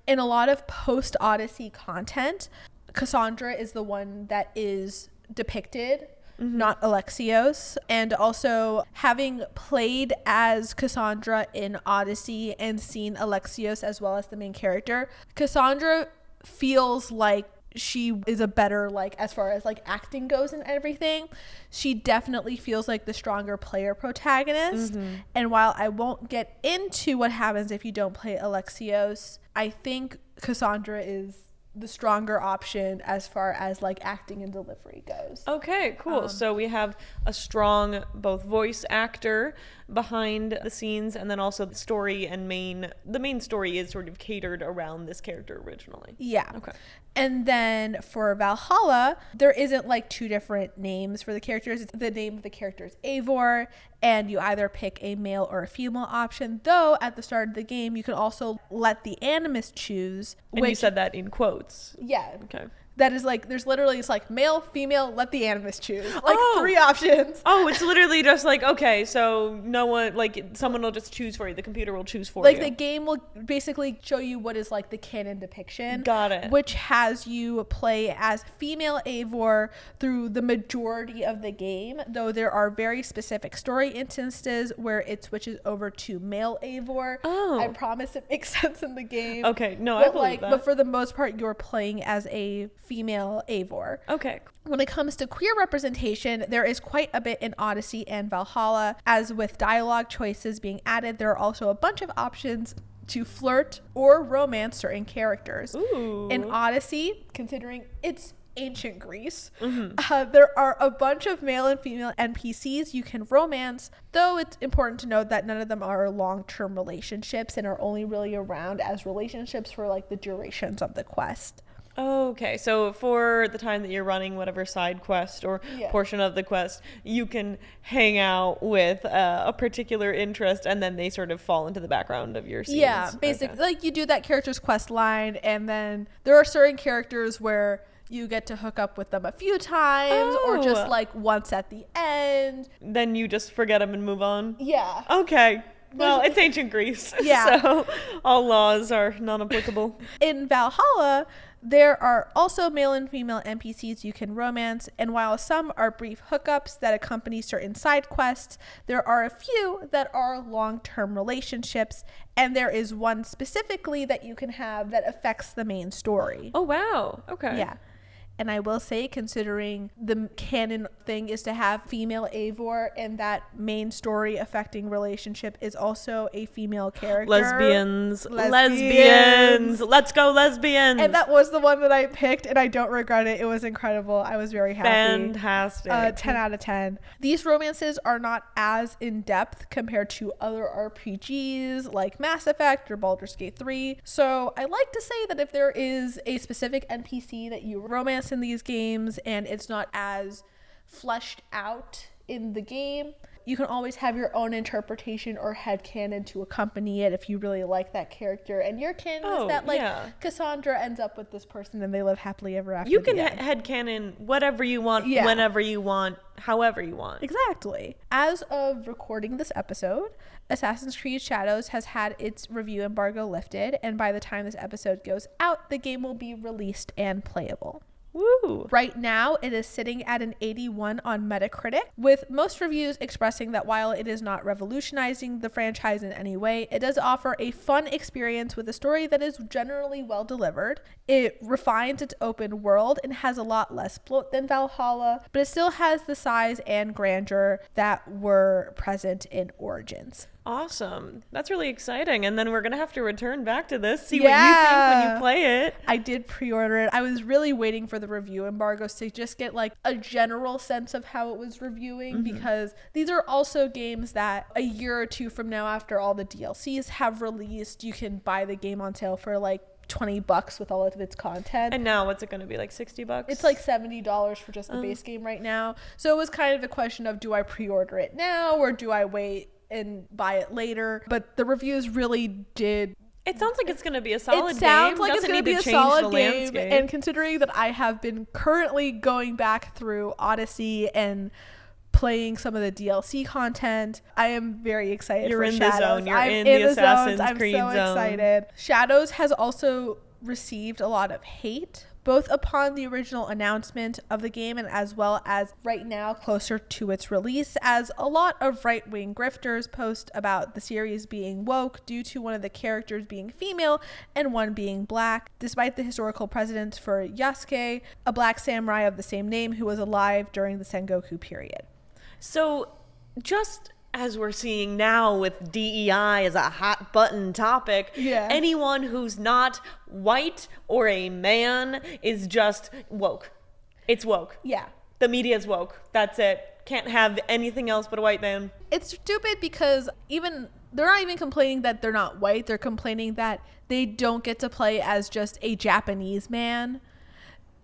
In a lot of post-Odyssey content, Cassandra is the one that is depicted, not Alexios. And also, having played as Cassandra in Odyssey and seen Alexios as well as the main character, Cassandra feels like she is a better, like, as far as like acting goes and everything, she definitely feels like the stronger player protagonist. And while I won't get into what happens if you don't play Alexios, I think Cassandra is the stronger option as far as like acting and delivery goes. Okay, cool. So we have a strong both voice actor behind the scenes, and then also the story and the main story is sort of catered around this character originally. Yeah. Okay. And then for Valhalla, there isn't like two different names for the characters. It's the name of the character is Eivor, and you either pick a male or a female option, though at the start of the game you can also let the animus choose. And you said that in quotes. Yeah. Okay. That is like, there's literally, it's like male, female, let the animus choose. Like 3 options. Oh, it's literally just like, okay, so no one, like someone will just choose for you. The computer will choose for you. Like the game will basically show you what is like the canon depiction. Got it. Which has you play as female Eivor through the majority of the game, though there are very specific story instances where it switches over to male Eivor. Oh. I promise it makes sense in the game. Okay, no, but I believe that. But for the most part, you're playing as a female Eivor. Okay. When it comes to queer representation, there is quite a bit in Odyssey and Valhalla. As with dialogue choices being added, there are also a bunch of options to flirt or romance certain characters. Ooh. In Odyssey, considering it's ancient Greece, there are a bunch of male and female NPCs you can romance, though it's important to note that none of them are long-term relationships and are only really around as relationships for like the durations of the quest. Okay, so for the time that you're running whatever side quest or portion of the quest, you can hang out with a particular interest, and then they sort of fall into the background of your scenes. Yeah, basically, like you do that character's quest line, and then there are certain characters where you get to hook up with them a few times or just like once at the end. Then you just forget them and move on? Yeah. Okay. Well, it's ancient Greece, yeah. So all laws are non-applicable. In Valhalla, there are also male and female NPCs you can romance, and while some are brief hookups that accompany certain side quests, there are a few that are long-term relationships, and there is one specifically that you can have that affects the main story. Oh, wow. Okay. Yeah. And I will say, considering the canon thing is to have female Eivor, and that main story affecting relationship is also a female character. Lesbians. Let's go lesbians. And that was the one that I picked, and I don't regret it. It was incredible. I was very happy. Fantastic. 10 out of 10. These romances are not as in-depth compared to other RPGs like Mass Effect or Baldur's Gate 3. So I like to say that if there is a specific NPC that you romance in these games and it's not as fleshed out in the game, you can always have your own interpretation or headcanon to accompany it if you really like that character. And your canon is that like Cassandra ends up with this person and they live happily ever after. You can headcanon whatever you want, whenever you want, however you want. Exactly. As of recording this episode, Assassin's Creed Shadows has had its review embargo lifted, and by the time this episode goes out, the game will be released and playable. Woo! Right now, it is sitting at an 81 on Metacritic, with most reviews expressing that while it is not revolutionizing the franchise in any way, it does offer a fun experience with a story that is generally well delivered. It refines its open world and has a lot less bloat than Valhalla, but it still has the size and grandeur that were present in Origins. Awesome. That's really exciting. And then we're going to have to return back to this, see what you think when you play it. I did pre-order it. I was really waiting for the review embargoes to just get like a general sense of how it was reviewing, because these are also games that a year or two from now, after all the DLCs have released, you can buy the game on sale for like $20 with all of its content. And now what's it going to be, like $60? It's like $70 for just the base game right now. So it was kind of a question of, do I pre-order it now or do I wait and buy it later. But the reviews really did. It sounds like it's going to be a solid game. It sounds like it's going to be a solid game. Landscape. And considering that I have been currently going back through Odyssey and playing some of the DLC content, I am very excited for Shadows. You're in the zone. You're in the Assassin's Creed zone. I'm so excited. Shadows has also received a lot of hate, both upon the original announcement of the game and as well as right now closer to its release, as a lot of right-wing grifters post about the series being woke due to one of the characters being female and one being black, despite the historical precedent for Yasuke, a black samurai of the same name who was alive during the Sengoku period. So just as we're seeing now with DEI as a hot button topic, anyone who's not white or a man is just woke. It's woke. Yeah. The media's woke. That's it. Can't have anything else but a white man. It's stupid because they're not even complaining that they're not white. They're complaining that they don't get to play as just a Japanese man.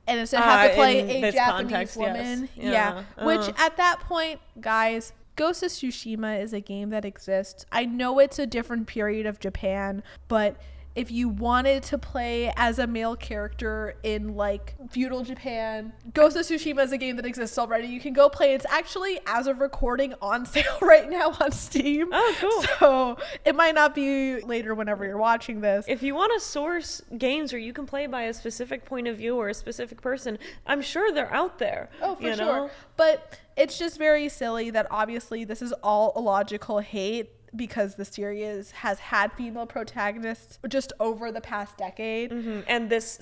And instead have to play a Japanese context, woman. Yes. Yeah. Which at that point, guys, Ghost of Tsushima is a game that exists. I know it's a different period of Japan, but if you wanted to play as a male character in like feudal Japan, Ghost of Tsushima is a game that exists already. You can go play. It's actually, as of recording, on sale right now on Steam. Oh, cool. So it might not be later whenever you're watching this. If you want to source games where you can play by a specific point of view or a specific person, I'm sure they're out there. Oh, for sure. But it's just very silly that obviously this is all illogical hate, because the series has had female protagonists just over the past decade. Mm-hmm. And this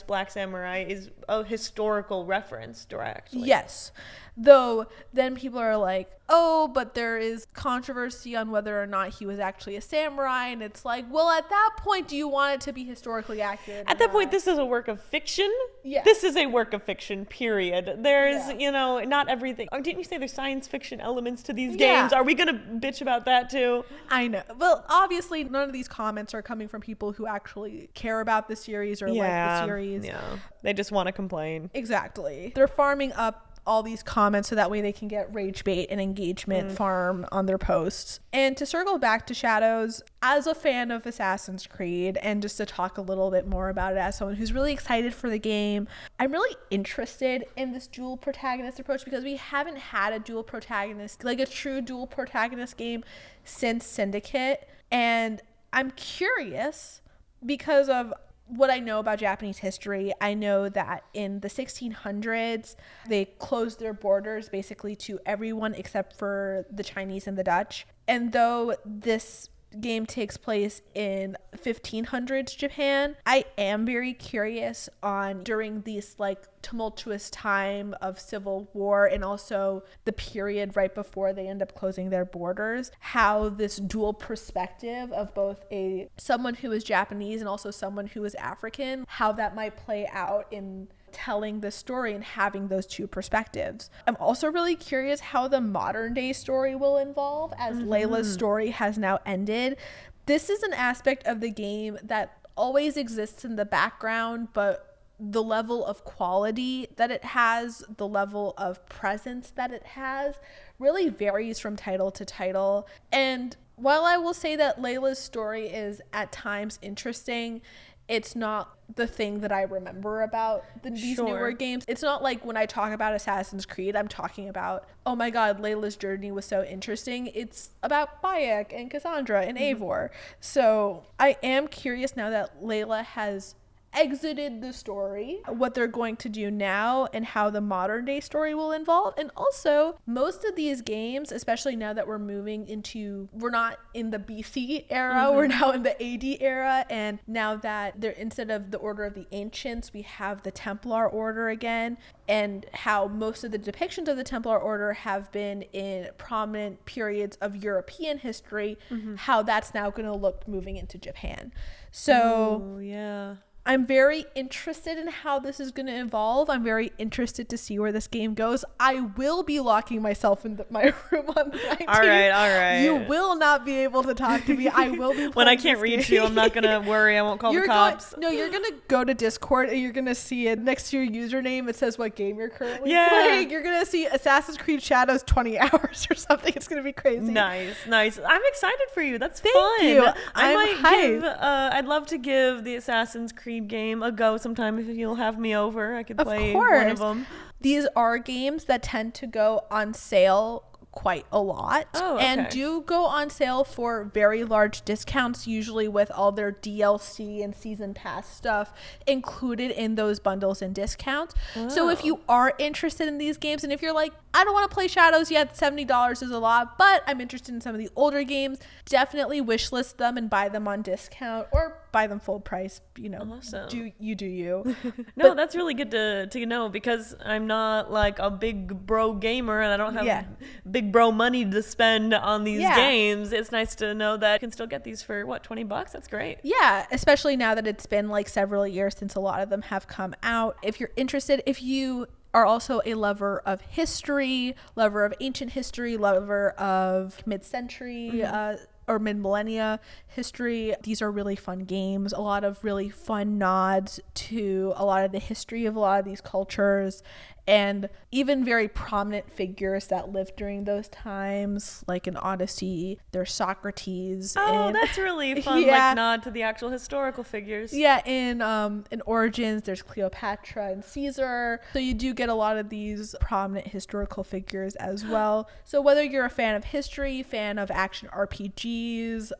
black samurai, is a historical reference directly. Yes. Though then people are like, oh, but there is controversy on whether or not he was actually a samurai. And it's like, well, at that point, do you want it to be historically accurate? At that point, this is a work of fiction. Yeah. This is a work of fiction, period. There's, not everything. Oh, didn't you say there's science fiction elements to these games? Are we going to bitch about that too? I know. Well, obviously, none of these comments are coming from people who actually care about the series or like the series. Yeah. They just want to complain. Exactly. They're farming up all these comments so that way they can get rage bait and engagement farm on their posts. And to circle back to Shadows, as a fan of Assassin's Creed, and just to talk a little bit more about it as someone who's really excited for the game, I'm really interested in this dual protagonist approach because we haven't had a dual protagonist, like a true dual protagonist game since Syndicate. And I'm curious because of what I know about Japanese history. I know that in the 1600s, they closed their borders basically to everyone except for the Chinese and the Dutch. And though this game takes place in 1500s Japan, I am very curious on during this like tumultuous time of civil war and also the period right before they end up closing their borders, how this dual perspective of both someone who is Japanese and also someone who is African, how that might play out in telling the story and having those two perspectives. I'm also really curious how the modern day story will evolve as Layla's story has now ended. This is an aspect of the game that always exists in the background, but the level of quality that it has, the level of presence that it has, really varies from title to title. And while I will say that Layla's story is at times interesting, it's not the thing that I remember about these newer games. It's not like when I talk about Assassin's Creed, I'm talking about, oh my god, Layla's journey was so interesting. It's about Bayek and Cassandra and Eivor. So I am curious now that Layla has exited the story, what they're going to do now and how the modern day story will evolve. And also, most of these games, especially now that we're not in the BC era, we're now in the AD era, and now that they're, instead of the Order of the Ancients, we have the Templar Order again, and how most of the depictions of the Templar Order have been in prominent periods of European history, how that's now going to look moving into Japan. So I'm very interested in how this is going to evolve. I'm very interested to see where this game goes. I will be locking myself in my room on the 19th. All right. You will not be able to talk to me. I will be when I can't reach you, I'm not going to worry. I won't call the cops. You're going to go to Discord and you're going to see it next to your username. It says what game you're currently playing. You're going to see Assassin's Creed Shadows 20 hours or something. It's going to be crazy. Nice. I'm excited for you. That's Thank fun. you. I'd love to give the Assassin's Creed game a go sometime if you'll have me over. I could play one of them. These are games that tend to go on sale quite a lot and do go on sale for very large discounts, usually with all their DLC and season pass stuff included in those bundles and discounts. So if you are interested in these games, and if you're like, I don't want to play Shadows yet, $70 is a lot, but I'm interested in some of the older games, definitely wishlist them and buy them on discount or buy them full price. Awesome. Do you. No, that's really good to know, because I'm not like a big bro gamer and I don't have big bro money to spend on these games. It's nice to know that I can still get these for $20. That's great. Yeah, especially now that it's been like several years since a lot of them have come out. If you're interested, if you are also a lover of history, lover of ancient history, lover of mid-century or mid-millennia history, these are really fun games. A lot of really fun nods to a lot of the history of a lot of these cultures, and even very prominent figures that lived during those times, like in Odyssey, there's Socrates. That's really fun, like nod to the actual historical figures. Yeah, in Origins, there's Cleopatra and Caesar. So you do get a lot of these prominent historical figures as well. So whether you're a fan of history, fan of action RPGs,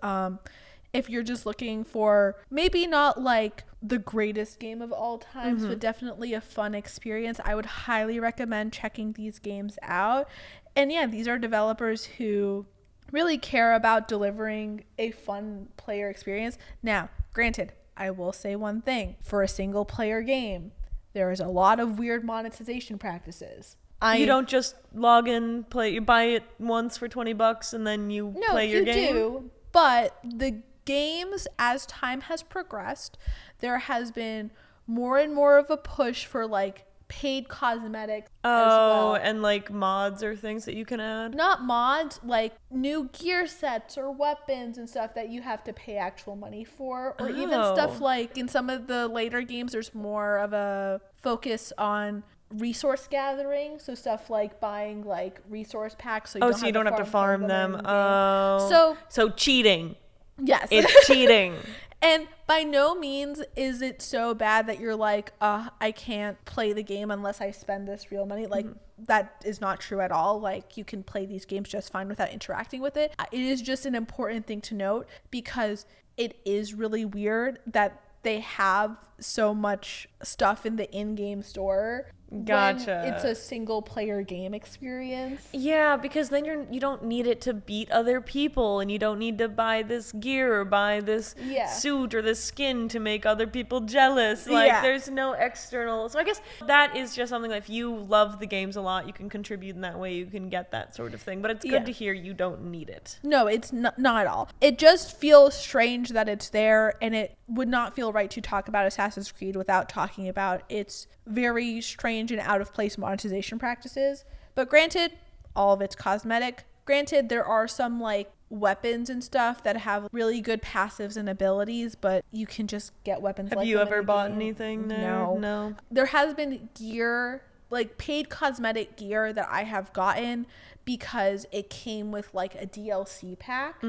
if you're just looking for maybe not like the greatest game of all times, but definitely a fun experience, I would highly recommend checking these games out. And yeah, these are developers who really care about delivering a fun player experience. Now, granted, I will say one thing. For a single player game, there is a lot of weird monetization practices. You don't just log in, you buy it once for $20 and then you play your game? No, you do, but the games, as time has progressed, there has been more and more of a push for like paid cosmetics as well. And like mods or things that you can add? Not mods, like new gear sets or weapons and stuff that you have to pay actual money for, or even stuff like in some of the later games there's more of a focus on resource gathering, so stuff like buying like resource packs so you don't have to farm them. So cheating. Yes. It's cheating. And by no means is it so bad that you're like, I can't play the game unless I spend this real money. Like, that is not true at all. Like, you can play these games just fine without interacting with it. It is just an important thing to note, because it is really weird that they have so much stuff in the in-game store. Gotcha. When it's a single player game experience. Yeah, because then you don't need it to beat other people, and you don't need to buy this gear or buy this suit or this skin to make other people jealous. Like there's no external. So I guess that is just something that if you love the games a lot, you can contribute in that way. You can get that sort of thing. But it's good to hear you don't need it. No, it's not at all. It just feels strange that it's there, and it would not feel right to talk about Assassin's Creed without talking about its very strange and out of place monetization practices. But granted, all of it's cosmetic. Granted, there are some like weapons and stuff that have really good passives and abilities, but you can just get weapons. Have you ever bought anything there? No. There has been gear, like paid cosmetic gear, that I have gotten because it came with like a DLC pack.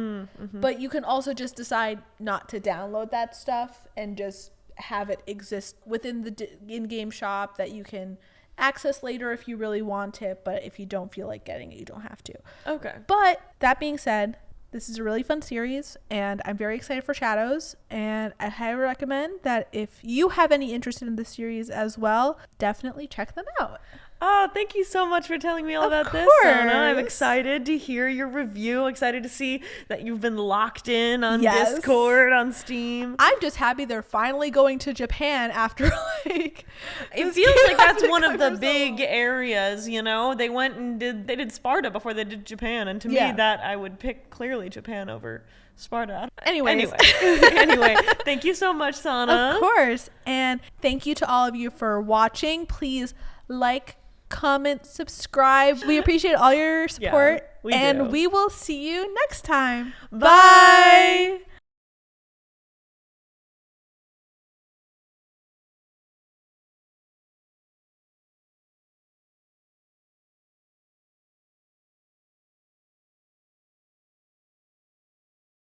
But you can also just decide not to download that stuff and just have it exist within the in-game shop that you can access later if you really want it. But if you don't feel like getting it, you don't have to. Okay. But that being said, this is a really fun series, and I'm very excited for Shadows, and I highly recommend that if you have any interest in this series as well, definitely check them out. Oh, thank you so much for telling me all about this, Sana. I'm excited to hear your review. Excited to see that you've been locked in on Discord, on Steam. I'm just happy they're finally going to Japan after like. It feels like that's one of the big areas, you know. They went and did Sparta before they did Japan, and to me, that I would pick clearly Japan over Sparta. Anyway, thank you so much, Sana. Of course, and thank you to all of you for watching. Please like, comment, subscribe. We appreciate all your support, we do. We will see you next time. Bye.